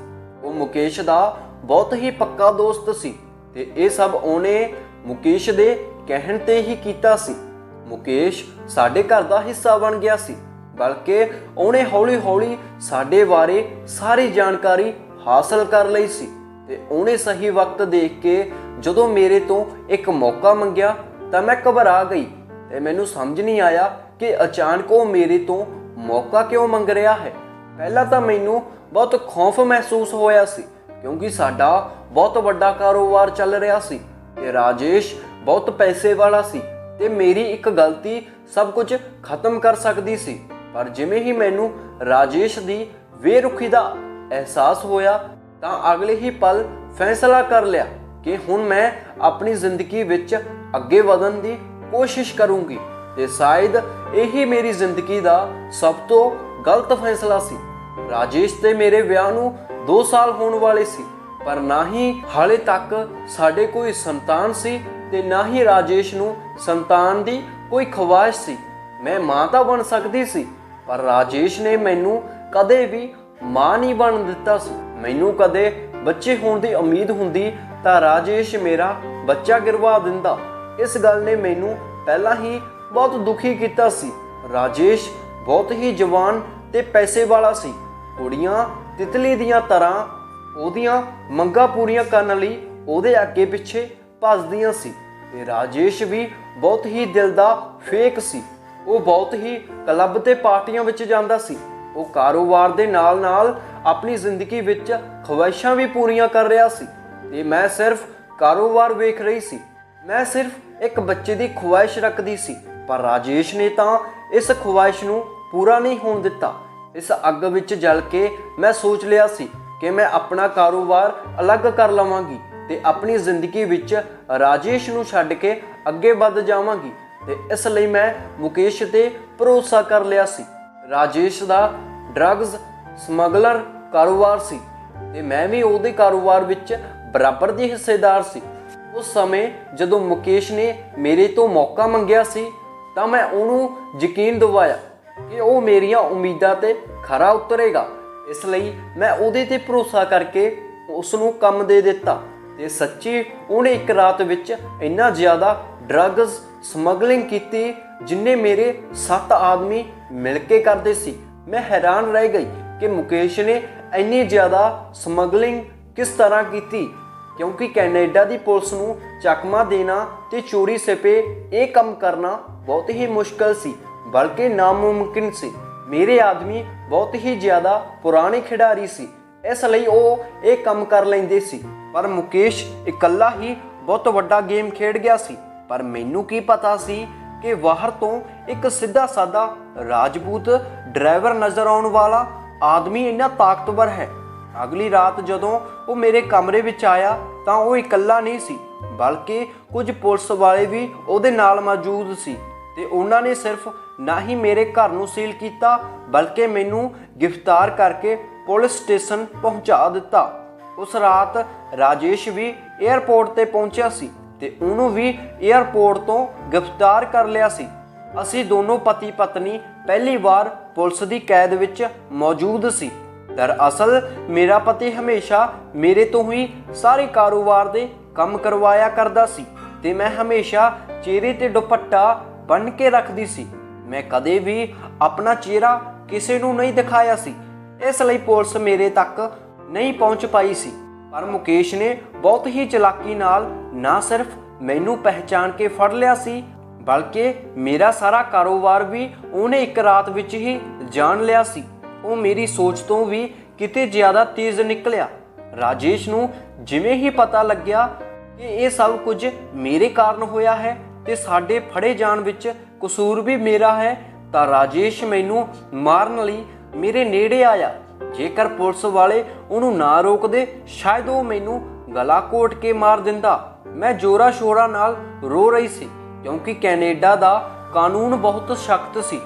ਉਹ ਮੁਕੇਸ਼ ਦਾ ਬਹੁਤ ਹੀ ਪੱਕਾ ਦੋਸਤ ਸੀ ਤੇ ਇਹ ਸਭ ਉਹਨੇ ਮੁਕੇਸ਼ ਦੇ ਕਹਿਣ ਤੇ ਹੀ ਕੀਤਾ ਸੀ। ਮੁਕੇਸ਼ ਸਾਡੇ ਘਰ ਦਾ ਹਿੱਸਾ ਬਣ ਗਿਆ ਸੀ, ਬਲਕਿ ਉਹਨੇ ਹੌਲੀ-ਹੌਲੀ ਸਾਡੇ ਬਾਰੇ ਸਾਰੀ ਜਾਣਕਾਰੀ ਹਾਸਲ ਕਰ ਲਈ ਸੀ ਤੇ ਉਹਨੇ ਸਹੀ ਵਕਤ ਦੇਖ ਕੇ ਜਦੋਂ ਮੇਰੇ ਤੋਂ ਇੱਕ ਮੌਕਾ ਮੰਗਿਆ ਤਾਂ ਮੈਂ ਘਬਰਾ ਗਈ ਤੇ ਮੈਨੂੰ ਸਮਝ ਨਹੀਂ ਆਇਆ ਕਿ ਅਚਾਨਕ ਉਹ ਮੇਰੇ ਤੋਂ ਮੌਕਾ ਕਿਉਂ ਮੰਗ ਰਿਹਾ ਹੈ। ਪਹਿਲਾਂ ਤਾਂ ਮੈਨੂੰ ਬਹੁਤ ਖੌਫ ਮਹਿਸੂਸ ਹੋਇਆ ਸੀ ਕਿਉਂਕਿ ਸਾਡਾ ਬਹੁਤ ਵੱਡਾ ਕਾਰੋਬਾਰ ਚੱਲ ਰਿਹਾ ਸੀ ਤੇ ਰਾਜੇਸ਼ ਬਹੁਤ ਪੈਸੇ ਵਾਲਾ ਸੀ ਤੇ ਮੇਰੀ ਇੱਕ ਗਲਤੀ ਸਭ ਕੁਝ ਖਤਮ ਕਰ ਸਕਦੀ ਸੀ। ਪਰ ਜਿਵੇਂ ਹੀ ਮੈਨੂੰ ਰਾਜੇਸ਼ ਦੀ ਬੇਰੁਖੀ ਦਾ ਅਹਿਸਾਸ ਹੋਇਆ ਤਾਂ ਅਗਲੇ ਹੀ ਪਲ ਫੈਸਲਾ ਕਰ ਲਿਆ ਕਿ ਹੁਣ ਮੈਂ ਆਪਣੀ ਜ਼ਿੰਦਗੀ ਵਿੱਚ ਅੱਗੇ ਵਧਣ ਦੀ ਕੋਸ਼ਿਸ਼ ਕਰੂੰਗੀ ਤੇ ਸ਼ਾਇਦ ਇਹੀ ਮੇਰੀ ਜ਼ਿੰਦਗੀ ਦਾ ਸਭ ਤੋਂ ਗਲਤ ਫੈਸਲਾ ਸੀ। ਰਾਜੇਸ਼ ਤੇ ਮੇਰੇ ਵਿਆਹ ਨੂੰ 2 ਸਾਲ ਹੋਣ ਵਾਲੇ ਸੀ ਪਰ ਨਾ ਹੀ ਹਾਲੇ ਤੱਕ ਸਾਡੇ ਕੋਈ ਸੰਤਾਨ ਸੀ ਤੇ ਨਾ ਹੀ ਰਾਜੇਸ਼ ਨੂੰ ਸੰਤਾਨ ਦੀ ਕੋਈ ਖਵਾਇਸ਼ ਸੀ। ਮੈਂ ਮਾਂ ਤਾਂ ਬਣ ਸਕਦੀ ਸੀ ਪਰ ਰਾਜੇਸ਼ ਨੇ ਮੈਨੂੰ ਕਦੇ ਵੀ ਮਾਂ ਨਹੀਂ ਬਣ ਦਿੱਤਾ ਸੀ। ਮੈਨੂੰ ਕਦੇ ਬੱਚੇ ਹੋਣ ਦੀ ਉਮੀਦ ਹੁੰਦੀ ਤਾਂ ਰਾਜੇਸ਼ ਮੇਰਾ ਬੱਚਾ ਗਿਰਵਾ ਦਿੰਦਾ। ਇਸ ਗੱਲ ਨੇ ਮੈਨੂੰ ਪਹਿਲਾਂ ਹੀ ਬਹੁਤ ਦੁਖੀ ਕੀਤਾ ਸੀ। ਰਾਜੇਸ਼ ਬਹੁਤ ਹੀ ਜਵਾਨ ਤੇ ਪੈਸੇ ਵਾਲਾ ਸੀ। ਕੁੜੀਆਂ ਤਿਤਲੀ ਦੀਆਂ ਤਰ੍ਹਾਂ ਉਹਦੀਆਂ ਮੰਗਾਂ ਪੂਰੀਆਂ ਕਰਨ ਲਈ ਉਹਦੇ ਅੱਗੇ ਪਿੱਛੇ ਭੱਜਦੀਆਂ ਸੀ ਤੇ ਰਾਜੇਸ਼ ਵੀ ਬਹੁਤ ਹੀ ਦਿਲ ਦਾ ਫੇਕ ਸੀ। ਉਹ ਬਹੁਤ ਹੀ ਕਲੱਬ ਤੇ ਪਾਰਟੀਆਂ ਵਿੱਚ ਜਾਂਦਾ ਸੀ। ਉਹ ਕਾਰੋਬਾਰ ਦੇ ਨਾਲ-ਨਾਲ ਆਪਣੀ ਜ਼ਿੰਦਗੀ ਵਿੱਚ ਖਵਾਇਸ਼ਾਂ ਵੀ ਪੂਰੀਆਂ ਕਰ ਰਿਹਾ ਸੀ ਤੇ ਮੈਂ ਸਿਰਫ ਕਾਰੋਬਾਰ ਵੇਖ ਰਹੀ ਸੀ। ਮੈਂ ਸਿਰਫ ਇੱਕ ਬੱਚੇ ਦੀ ਖਵਾਇਸ਼ ਰੱਖਦੀ ਸੀ ਪਰ ਰਾਜੇਸ਼ ਨੇ ਤਾਂ ਇਸ ਖਵਾਇਸ਼ ਨੂੰ ਪੂਰਾ ਨਹੀਂ ਹੋਣ ਦਿੱਤਾ। ਇਸ ਅੱਗ ਵਿੱਚ ਜਲ ਕੇ ਮੈਂ ਸੋਚ ਲਿਆ ਸੀ ਕਿ ਮੈਂ ਆਪਣਾ ਕਾਰੋਬਾਰ ਅਲੱਗ ਕਰ ਲਵਾਂਗੀ ਤੇ ਆਪਣੀ ਜ਼ਿੰਦਗੀ ਵਿੱਚ ਰਾਜੇਸ਼ ਨੂੰ ਛੱਡ ਕੇ ਅੱਗੇ ਵੱਧ ਜਾਵਾਂਗੀ ਤੇ ਇਸ ਲਈ ਮੈਂ ਮੁਕੇਸ਼ ਤੇ ਭਰੋਸਾ ਕਰ ਲਿਆ ਸੀ। ਰਾਜੇਸ਼ ਦਾ ਡਰੱਗਸ ਸਮਗਲਰ ਕਾਰੋਬਾਰ ਸੀ ਤੇ ਮੈਂ ਵੀ ਉਹਦੇ ਕਾਰੋਬਾਰ ਵਿੱਚ ਬਰਾਬਰ ਦੀ ਹਿੱਸੇਦਾਰ ਸੀ। ਉਸ ਸਮੇਂ ਜਦੋਂ ਮੁਕੇਸ਼ ਨੇ ਮੇਰੇ ਤੋਂ ਮੌਕਾ ਮੰਗਿਆ ਸੀ ਤਾਂ ਮੈਂ ਉਹਨੂੰ ਯਕੀਨ ਦਿਵਾਇਆ ਕਿ ਉਹ ਮੇਰੀਆਂ ਉਮੀਦਾਂ ਤੇ ਖਰਾ ਉਤਰੇਗਾ। ਇਸ ਲਈ ਮੈਂ ਉਹਦੇ ਤੇ ਭਰੋਸਾ ਕਰਕੇ ਉਸ ਨੂੰ ਕੰਮ ਦੇ ਦਿੱਤਾ ਤੇ ਸੱਚੀ ਉਹਨੇ ਇੱਕ ਰਾਤ ਵਿੱਚ ਇੰਨਾ ਜ਼ਿਆਦਾ ਡਰੱਗਸ ਸਮਗਲਿੰਗ ਕੀਤੀ ਜਿੰਨੇ ਮੇਰੇ 7 ਆਦਮੀ ਮਿਲ ਕੇ ਕਰਦੇ ਸੀ। ਮੈਂ ਹੈਰਾਨ ਰਹਿ ਗਈ ਕਿ ਮੁਕੇਸ਼ ਨੇ ਇੰਨੀ ਜ਼ਿਆਦਾ ਸਮਗਲਿੰਗ ਕਿਸ ਤਰ੍ਹਾਂ ਕੀਤੀ ਕਿਉਂਕਿ ਕੈਨੇਡਾ ਦੀ ਪੁਲਿਸ ਨੂੰ ਚਕਮਾ ਦੇਣਾ ਤੇ ਚੋਰੀ ਸਿਪੇ ਇਹ ਕੰਮ ਕਰਨਾ ਬਹੁਤ ਹੀ ਮੁਸ਼ਕਲ ਸੀ, ਬਲਕਿ ਨਾਮੁਮਕਿਨ ਸੀ। ਮੇਰੇ ਆਦਮੀ ਬਹੁਤ ਹੀ ਜ਼ਿਆਦਾ ਪੁਰਾਣੇ ਖਿਡਾਰੀ ਸੀ, ਇਸ ਲਈ ਉਹ ਇਹ ਕੰਮ ਕਰ ਲੈਂਦੇ ਸੀ। ਪਰ ਮੁਕੇਸ਼ ਇਕੱਲਾ ਹੀ ਬਹੁਤ ਵੱਡਾ ਗੇਮ ਖੇਡ ਗਿਆ ਸੀ। ਪਰ ਮੈਨੂੰ ਕੀ ਪਤਾ ਸੀ ਕਿ ਬਾਹਰ ਤੋਂ ਇੱਕ ਸਿੱਧਾ ਸਾਦਾ ਰਾਜਪੂਤ ਡਰਾਈਵਰ ਨਜ਼ਰ ਆਉਣ ਵਾਲਾ ਆਦਮੀ ਇੰਨਾ ਤਾਕਤਵਰ ਹੈ। ਅਗਲੀ ਰਾਤ ਜਦੋਂ ਉਹ ਮੇਰੇ ਕਮਰੇ ਵਿੱਚ ਆਇਆ ਤਾਂ ਉਹ ਇਕੱਲਾ ਨਹੀਂ ਸੀ, ਬਲਕਿ ਕੁਝ ਪੁਲਿਸ ਵਾਲੇ ਵੀ ਉਹਦੇ ਨਾਲ ਮੌਜੂਦ ਸੀ ਤੇ ਉਹਨਾਂ ਨੇ ਸਿਰਫ ਨਾ ਹੀ ਮੇਰੇ ਘਰ ਨੂੰ ਸੀਲ ਕੀਤਾ, ਬਲਕਿ ਮੈਨੂੰ ਗ੍ਰਿਫਤਾਰ ਕਰਕੇ ਪੁਲਿਸ ਸਟੇਸ਼ਨ ਪਹੁੰਚਾ ਦਿੱਤਾ। ਉਸ ਰਾਤ ਰਾਜੇਸ਼ ਵੀ 에ਅਰਪੋਰਟ ਤੇ ਪਹੁੰਚਿਆ ਸੀ ਤੇ ਉਹਨੂੰ ਵੀ 에ਅਰਪੋਰਟ ਤੋਂ ਗ੍ਰਿਫਤਾਰ ਕਰ ਲਿਆ ਸੀ। ਅਸੀਂ ਦੋਨੋਂ ਪਤੀ ਪਤਨੀ ਪਹਿਲੀ ਵਾਰ ਪੁਲਿਸ ਦੀ ਕੈਦ ਵਿੱਚ ਮੌਜੂਦ ਸੀ। ਦਰਅਸਲ ਮੇਰਾ ਪਤੀ ਹਮੇਸ਼ਾ ਮੇਰੇ ਤੋਂ ਹੀ ਸਾਰੇ ਕਾਰੋਬਾਰ ਦੇ ਕੰਮ ਕਰਵਾਇਆ ਕਰਦਾ ਸੀ ਤੇ ਮੈਂ ਹਮੇਸ਼ਾ ਚਿਹਰੇ ਤੇ ਦੁਪੱਟਾ ਬੰਨ੍ਹ ਕੇ ਰੱਖਦੀ ਸੀ। ਮੈਂ ਕਦੇ ਵੀ ਆਪਣਾ ਚਿਹਰਾ ਕਿਸੇ ਨੂੰ ਨਹੀਂ ਦਿਖਾਇਆ ਸੀ, ਇਸ ਲਈ ਪੁਲਿਸ ਮੇਰੇ ਤੱਕ ਨਹੀਂ ਪਹੁੰਚ ਪਾਈ ਸੀ। ਪਰ ਮੁਕੇਸ਼ ਨੇ ਬਹੁਤ ਹੀ ਚਲਾਕੀ ਨਾਲ ਨਾ ਸਿਰਫ ਮੈਨੂੰ ਪਹਿਚਾਣ ਕੇ ਫੜ ਲਿਆ ਸੀ, ਬਲਕਿ ਮੇਰਾ ਸਾਰਾ ਕਾਰੋਬਾਰ ਵੀ ਉਹਨੇ ਇੱਕ ਰਾਤ ਵਿੱਚ ਹੀ ਜਾਣ ਲਿਆ ਸੀ। ਉਹ ਮੇਰੀ ਸੋਚ ਤੋਂ ਵੀ ਕਿਤੇ ਜ਼ਿਆਦਾ ਤੇਜ਼ ਨਿਕਲਿਆ। ਰਾਜੇਸ਼ ਨੂੰ ਜਿਵੇਂ ਹੀ ਪਤਾ ਲੱਗਿਆ ਕਿ ਇਹ ਸਭ ਕੁਝ ਮੇਰੇ ਕਾਰਨ ਹੋਇਆ ਹੈ ਤੇ ਸਾਡੇ ਫੜੇ ਜਾਣ ਵਿੱਚ ਕਸੂਰ ਵੀ ਮੇਰਾ ਹੈ, ਤਾਂ ਰਾਜੇਸ਼ ਮੈਨੂੰ ਮਾਰਨ ਲਈ ਮੇਰੇ ਨੇੜੇ ਆਇਆ। ਜੇਕਰ ਪੁਲਿਸ ਵਾਲੇ ਉਹਨੂੰ ਨਾ ਰੋਕਦੇ, ਸ਼ਾਇਦ ਉਹ ਮੈਨੂੰ ਗਲਾ ਘੋਟ ਕੇ ਮਾਰ ਦਿੰਦਾ। ਮੈਂ ਜ਼ੋਰਾਂ ਸ਼ੋਰਾਂ ਨਾਲ ਰੋ ਰਹੀ ਸੀ ਕਿਉਂਕਿ ਕੈਨੇਡਾ ਦਾ ਕਾਨੂੰਨ ਬਹੁਤ ਸਖਤ ਸੀ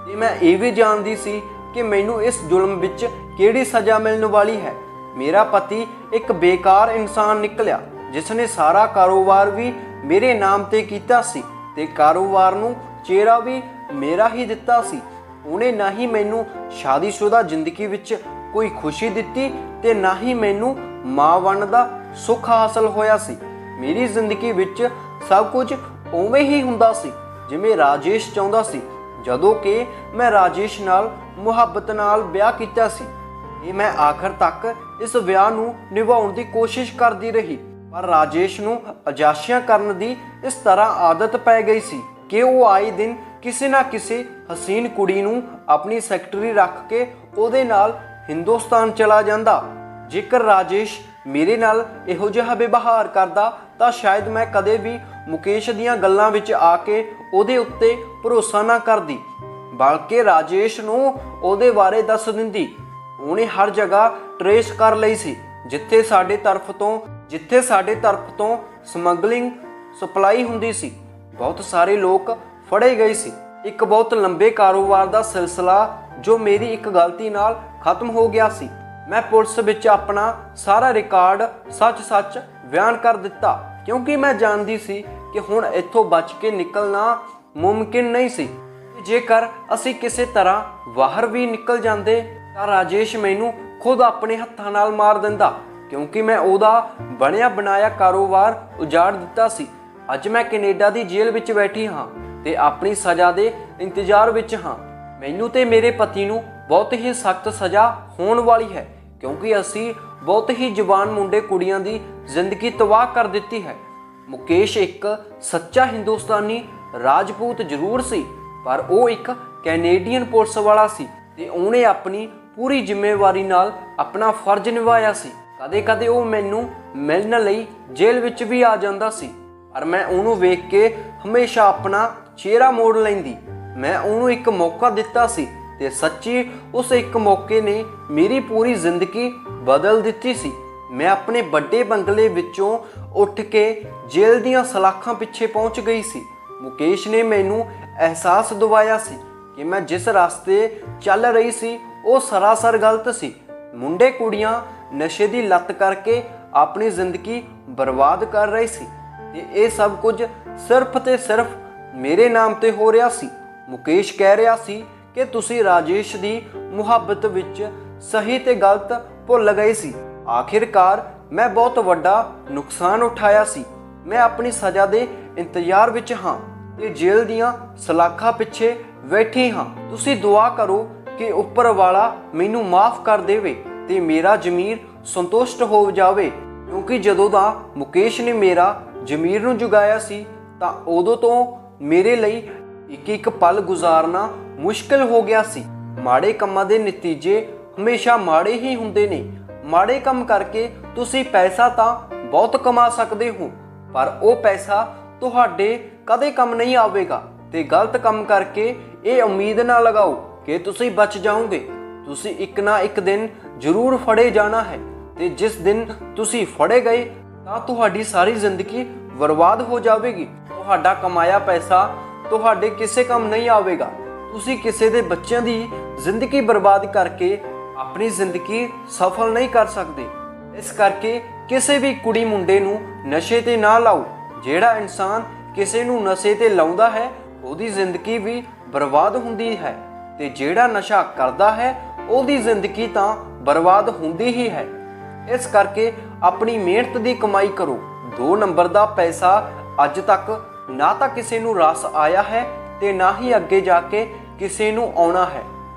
ਤੇ ਮੈਂ ਇਹ ਵੀ ਜਾਣਦੀ ਸੀ ਕਿ ਮੈਨੂੰ ਇਸ ਜ਼ੁਲਮ ਵਿੱਚ ਕਿਹੜੀ ਸਜ਼ਾ ਮਿਲਣ ਵਾਲੀ ਹੈ। ਮੇਰਾ ਪਤੀ ਇੱਕ ਬੇਕਾਰ ਇਨਸਾਨ ਨਿਕਲਿਆ ਜਿਸ ਨੇ ਸਾਰਾ ਕਾਰੋਬਾਰ ਵੀ ਮੇਰੇ ਨਾਮ ਤੇ ਕੀਤਾ ਸੀ ਤੇ ਕਾਰੋਬਾਰ ਨੂੰ ਚਿਹਰਾ ਵੀ ਮੇਰਾ ਹੀ ਦਿੱਤਾ ਸੀ। ਉਹਨੇ ਨਾ ਹੀ ਮੈਨੂੰ ਸ਼ਾਦੀशुदा ਜ਼ਿੰਦਗੀ ਵਿੱਚ ਕੋਈ ਖੁਸ਼ੀ ਦਿੱਤੀ ਤੇ ਨਾ ਹੀ ਮੈਨੂੰ ਮਾਂ ਬਣਨ ਦਾ ਸੁੱਖ ਹਾਸਲ ਹੋਇਆ ਸੀ। ਮੇਰੀ ਜ਼ਿੰਦਗੀ ਵਿੱਚ ਸਭ ਕੁਝ ਉਵੇਂ ਹੀ ਹੁੰਦਾ ਸੀ ਜਿਵੇਂ ਰਾਜੇਸ਼ ਚਾਹੁੰਦਾ ਸੀ, ਜਦੋਂ ਕਿ ਮੈਂ ਰਾਜੇਸ਼ ਨਾਲ ਮੁਹੱਬਤ ਨਾਲ ਵਿਆਹ ਕੀਤਾ ਸੀ। ਇਹ ਮੈਂ ਆਖਰ ਤੱਕ ਇਸ ਵਿਆਹ ਨੂੰ ਨਿਭਾਉਣ ਦੀ ਕੋਸ਼ਿਸ਼ ਕਰਦੀ ਰਹੀ, ਪਰ ਰਾਜੇਸ਼ ਨੂੰ ਅਜਾਸ਼ੀਆਂ ਕਰਨ ਦੀ ਇਸ ਤਰ੍ਹਾਂ ਆਦਤ ਪੈ ਗਈ ਸੀ ਕਿ ਉਹ ਆਏ ਦਿਨ ਕਿਸੇ ਨਾ ਕਿਸੇ ਹਸੀਨ ਕੁੜੀ ਨੂੰ ਆਪਣੀ ਸੈਕਟਰੀ ਰੱਖ ਕੇ ਉਹਦੇ ਨਾਲ ਹਿੰਦੁਸਤਾਨ ਚਲਾ ਜਾਂਦਾ। ਜੇਕਰ ਰਾਜੇਸ਼ ਮੇਰੇ ਨਾਲ ਇਹੋ ਜਿਹਾ ਵਿਵਹਾਰ ਕਰਦਾ ਤਾਂ ਸ਼ਾਇਦ ਮੈਂ ਕਦੇ ਵੀ ਮੁਕੇਸ਼ ਦੀਆਂ ਗੱਲਾਂ ਵਿੱਚ ਆ ਕੇ ਉਹਦੇ ਉੱਤੇ ਭਰੋਸਾ ਨਾ ਕਰਦੀ, ਬਲਕਿ ਰਾਜੇਸ਼ ਨੂੰ ਉਹਦੇ ਬਾਰੇ ਦੱਸ ਦਿੰਦੀ। ਉਹਨੇ ਹਰ ਜਗ੍ਹਾ ਟਰੇਸ ਕਰ ਲਈ ਸੀ ਜਿੱਥੇ ਸਾਡੇ ਤਰਫ ਤੋਂ ਸਮਗਲਿੰਗ ਸਪਲਾਈ ਹੁੰਦੀ ਸੀ। ਬਹੁਤ ਸਾਰੇ ਲੋਕ ਫੜੇ ਗਏ ਸੀ। ਇੱਕ ਬਹੁਤ ਲੰਬੇ ਕਾਰੋਬਾਰ ਦਾ ਸਿਲਸਿਲਾ ਜੋ ਮੇਰੀ ਇੱਕ ਗਲਤੀ ਨਾਲ ਖਤਮ ਹੋ ਗਿਆ ਸੀ। ਮੈਂ ਪੁਲਿਸ ਵਿੱਚ ਆਪਣਾ ਸਾਰਾ ਰਿਕਾਰਡ ਸੱਚ-ਸੱਚ ਬਿਆਨ ਕਰ ਦਿੱਤਾ ਕਿਉਂਕਿ ਮੈਂ ਜਾਣਦੀ ਸੀ ਕਿ ਹੁਣ ਇੱਥੋਂ ਬਚ ਕੇ ਨਿਕਲਣਾ ਮੁਮਕਿਨ ਨਹੀਂ ਸੀ। ਜੇਕਰ ਅਸੀਂ ਕਿਸੇ ਤਰ੍ਹਾਂ ਬਾਹਰ ਵੀ ਨਿਕਲ ਜਾਂਦੇ ਤਾਂ ਰਾਜੇਸ਼ ਮੈਨੂੰ ਖੁਦ ਆਪਣੇ ਹੱਥਾਂ ਨਾਲ ਮਾਰ ਦਿੰਦਾ ਕਿਉਂਕਿ ਮੈਂ ਉਹਦਾ ਬਣਿਆ ਬਣਾਇਆ ਕਾਰੋਬਾਰ ਉਜਾੜ ਦਿੱਤਾ ਸੀ। ਅੱਜ ਮੈਂ ਕੈਨੇਡਾ ਦੀ ਜੇਲ੍ਹ ਵਿੱਚ ਬੈਠੀ ਹਾਂ ਤੇ ਆਪਣੀ ਸਜ਼ਾ ਦੇ ਇੰਤਜ਼ਾਰ ਵਿੱਚ ਹਾਂ। ਮੈਨੂੰ ਤੇ ਮੇਰੇ ਪਤੀ ਨੂੰ ਬਹੁਤ ਹੀ ਸਖਤ ਸਜ਼ਾ ਹੋਣ ਵਾਲੀ ਹੈ ਕਿਉਂਕਿ ਅਸੀਂ ਬਹੁਤ ਹੀ ਜਵਾਨ ਮੁੰਡੇ ਕੁੜੀਆਂ ਦੀ ਜ਼ਿੰਦਗੀ ਤਬਾਹ ਕਰ ਦਿੱਤੀ ਹੈ। ਮੁਕੇਸ਼ ਇੱਕ ਸੱਚਾ ਹਿੰਦੁਸਤਾਨੀ ਰਾਜਪੂਤ ਜ਼ਰੂਰ ਸੀ, ਪਰ ਉਹ ਇੱਕ ਕੈਨੇਡੀਅਨ ਪੁਲਿਸ ਵਾਲਾ ਸੀ ਤੇ ਉਹਨੇ ਆਪਣੀ ਪੂਰੀ ਜ਼ਿੰਮੇਵਾਰੀ ਨਾਲ ਆਪਣਾ ਫਰਜ਼ ਨਿਭਾਇਆ ਸੀ। ਕਦੇ-ਕਦੇ ਉਹ ਮੈਨੂੰ ਮਿਲਣ ਲਈ ਜੇਲ੍ਹ ਵਿੱਚ ਵੀ ਆ ਜਾਂਦਾ ਸੀ, ਪਰ ਮੈਂ ਉਹਨੂੰ ਵੇਖ ਕੇ ਹਮੇਸ਼ਾ ਆਪਣਾ ਚਿਹਰਾ ਮੋੜ ਲੈਂਦੀ। ਮੈਂ ਉਹਨੂੰ ਇੱਕ ਮੌਕਾ ਦਿੱਤਾ ਸੀ ਤੇ ਸੱਚੀ ਉਸ ਇੱਕ ਮੌਕੇ ਨੇ ਮੇਰੀ ਪੂਰੀ ਜ਼ਿੰਦਗੀ ਬਦਲ ਦਿੱਤੀ ਸੀ। ਮੈਂ ਆਪਣੇ ਵੱਡੇ ਬੰਗਲੇ ਵਿੱਚੋਂ ਉੱਠ ਕੇ ਜੇਲ੍ਹ ਦੀਆਂ ਸਲਾਖਾਂ ਪਿੱਛੇ ਪਹੁੰਚ ਗਈ ਸੀ। ਮੁਕੇਸ਼ ਨੇ ਮੈਨੂੰ ਅਹਿਸਾਸ ਦਿਵਾਇਆ ਸੀ ਕਿ ਮੈਂ ਜਿਸ ਰਸਤੇ ਚੱਲ ਰਹੀ ਸੀ ਉਹ ਸਰਾਸਰ ਗਲਤ ਸੀ। ਮੁੰਡੇ ਕੁੜੀਆਂ ਨਸ਼ੇ ਦੀ ਲੱਤ ਕਰਕੇ ਆਪਣੀ ਜ਼ਿੰਦਗੀ ਬਰਬਾਦ ਕਰ ਰਹੇ ਸੀ ਤੇ ਇਹ ਸਭ ਕੁਝ ਸਿਰਫ ਤੇ ਸਿਰਫ ਮੇਰੇ ਨਾਮ ਤੇ ਹੋ ਰਿਹਾ ਸੀ। ਮੁਕੇਸ਼ ਕਹਿ ਰਿਹਾ ਸੀ ਕਿ ਤੁਸੀਂ ਰਾਜੇਸ਼ ਦੀ ਮੁਹੱਬਤ ਵਿੱਚ ਸਹੀ ਤੇ ਗਲਤ ਭੁੱਲ ਗਏ ਸੀ। ਆਖਿਰਕਾਰ ਮੈਂ ਬਹੁਤ ਵੱਡਾ ਨੁਕਸਾਨ ਉਠਾਇਆ ਸੀ। ਮੈਂ ਆਪਣੀ ਸਜ਼ਾ ਦੇ ਇੰਤਜ਼ਾਰ ਵਿੱਚ ਹਾਂ ਤੇ ਜੇਲ੍ਹ ਦੀਆਂ ਸਲਾਖਾਂ ਪਿੱਛੇ ਬੈਠੀ ਹਾਂ। ਤੁਸੀਂ ਦੁਆ ਕਰੋ ਕਿ ਉੱਪਰ ਵਾਲਾ ਮੈਨੂੰ ਮਾਫ ਕਰ ਦੇਵੇ ਤੇ ਮੇਰਾ ਜ਼ਮੀਰ ਸੰਤੁਸ਼ਟ ਹੋ ਜਾਵੇ, ਕਿਉਂਕਿ ਜਦੋਂ ਦਾ ਮੁਕੇਸ਼ ਨੇ ਮੇਰਾ ਜ਼ਮੀਰ ਨੂੰ ਜਗਾਇਆ ਸੀ ਤਾਂ ਉਦੋਂ ਤੋਂ ਮੇਰੇ ਲਈ ਇੱਕ ਪਲ ਗੁਜ਼ਾਰਨਾ ਮੁਸ਼ਕਿਲ ਹੋ ਗਿਆ ਸੀ। ਮਾੜੇ ਕੰਮਾਂ ਦੇ ਨਤੀਜੇ ਹਮੇਸ਼ਾ ਮਾੜੇ ਹੀ ਹੁੰਦੇ ਨੇ। ਮਾੜੇ ਕੰਮ ਕਰਕੇ ਤੁਸੀਂ ਪੈਸਾ ਤਾਂ ਬਹੁਤ ਕਮਾ ਸਕਦੇ ਹੋ, ਪਰ ਉਹ ਪੈਸਾ ਤੁਹਾਡੇ ਕਦੇ ਕੰਮ ਨਹੀਂ ਆਵੇਗਾ। ਤੇ ਗਲਤ ਕੰਮ ਕਰਕੇ ਇਹ ਉਮੀਦ ਨਾ ਲਗਾਓ ਕਿ ਤੁਸੀਂ ਬਚ ਜਾਓਗੇ। ਤੁਸੀਂ ਇੱਕ ਨਾ ਇੱਕ ਦਿਨ ਜ਼ਰੂਰ ਫੜੇ ਜਾਣਾ ਹੈ ਤੇ ਜਿਸ ਦਿਨ ਤੁਸੀਂ ਫੜੇ ਗਏ ਤਾਂ ਤੁਹਾਡੀ ਸਾਰੀ ਜ਼ਿੰਦਗੀ ਬਰਬਾਦ ਹੋ ਜਾਵੇਗੀ। ਤੁਹਾਡਾ ਕਮਾਇਆ ਪੈਸਾ ਤੁਹਾਡੇ ਕਿਸੇ ਕੰਮ ਨਹੀਂ ਆਵੇਗਾ। ਤੁਸੀਂ ਕਿਸੇ ਦੇ ਬੱਚਿਆਂ ਦੀ ਜ਼ਿੰਦਗੀ ਬਰਬਾਦ ਕਰਕੇ ਆਪਣੀ ਜ਼ਿੰਦਗੀ ਸਫਲ ਨਹੀਂ ਕਰ ਸਕਦੇ। ਇਸ ਕਰਕੇ ਕਿਸੇ ਵੀ ਕੁੜੀ ਮੁੰਡੇ ਨੂੰ ਨਸ਼ੇ ਤੇ ਨਾ ਲਾਓ। ਜਿਹੜਾ ਇਨਸਾਨ ਕਿਸੇ ਨੂੰ ਨਸ਼ੇ ਤੇ ਲਾਉਂਦਾ ਹੈ ਉਹਦੀ ਜ਼ਿੰਦਗੀ ਵੀ ਬਰਬਾਦ ਹੁੰਦੀ ਹੈ ਤੇ ਜਿਹੜਾ ਨਸ਼ਾ ਕਰਦਾ ਹੈ ਉਹਦੀ ਜ਼ਿੰਦਗੀ ਤਾਂ ਬਰਬਾਦ ਹੁੰਦੀ ਹੀ ਹੈ। ਇਸ ਕਰਕੇ ਆਪਣੀ ਮਿਹਨਤ ਦੀ ਕਮਾਈ ਕਰੋ। 2 ਨੰਬਰ ਦਾ ਪੈਸਾ ਅੱਜ ਤੱਕ ਨਾ ਤਾਂ ਕਿਸੇ ਨੂੰ ਰਸ ਆਇਆ ਹੈ ਤੇ ਨਾ ਹੀ ਅੱਗੇ ਜਾ ਕੇ ਕਿਸੇ ਨੂੰ ਆਉਣਾ ਹੈ।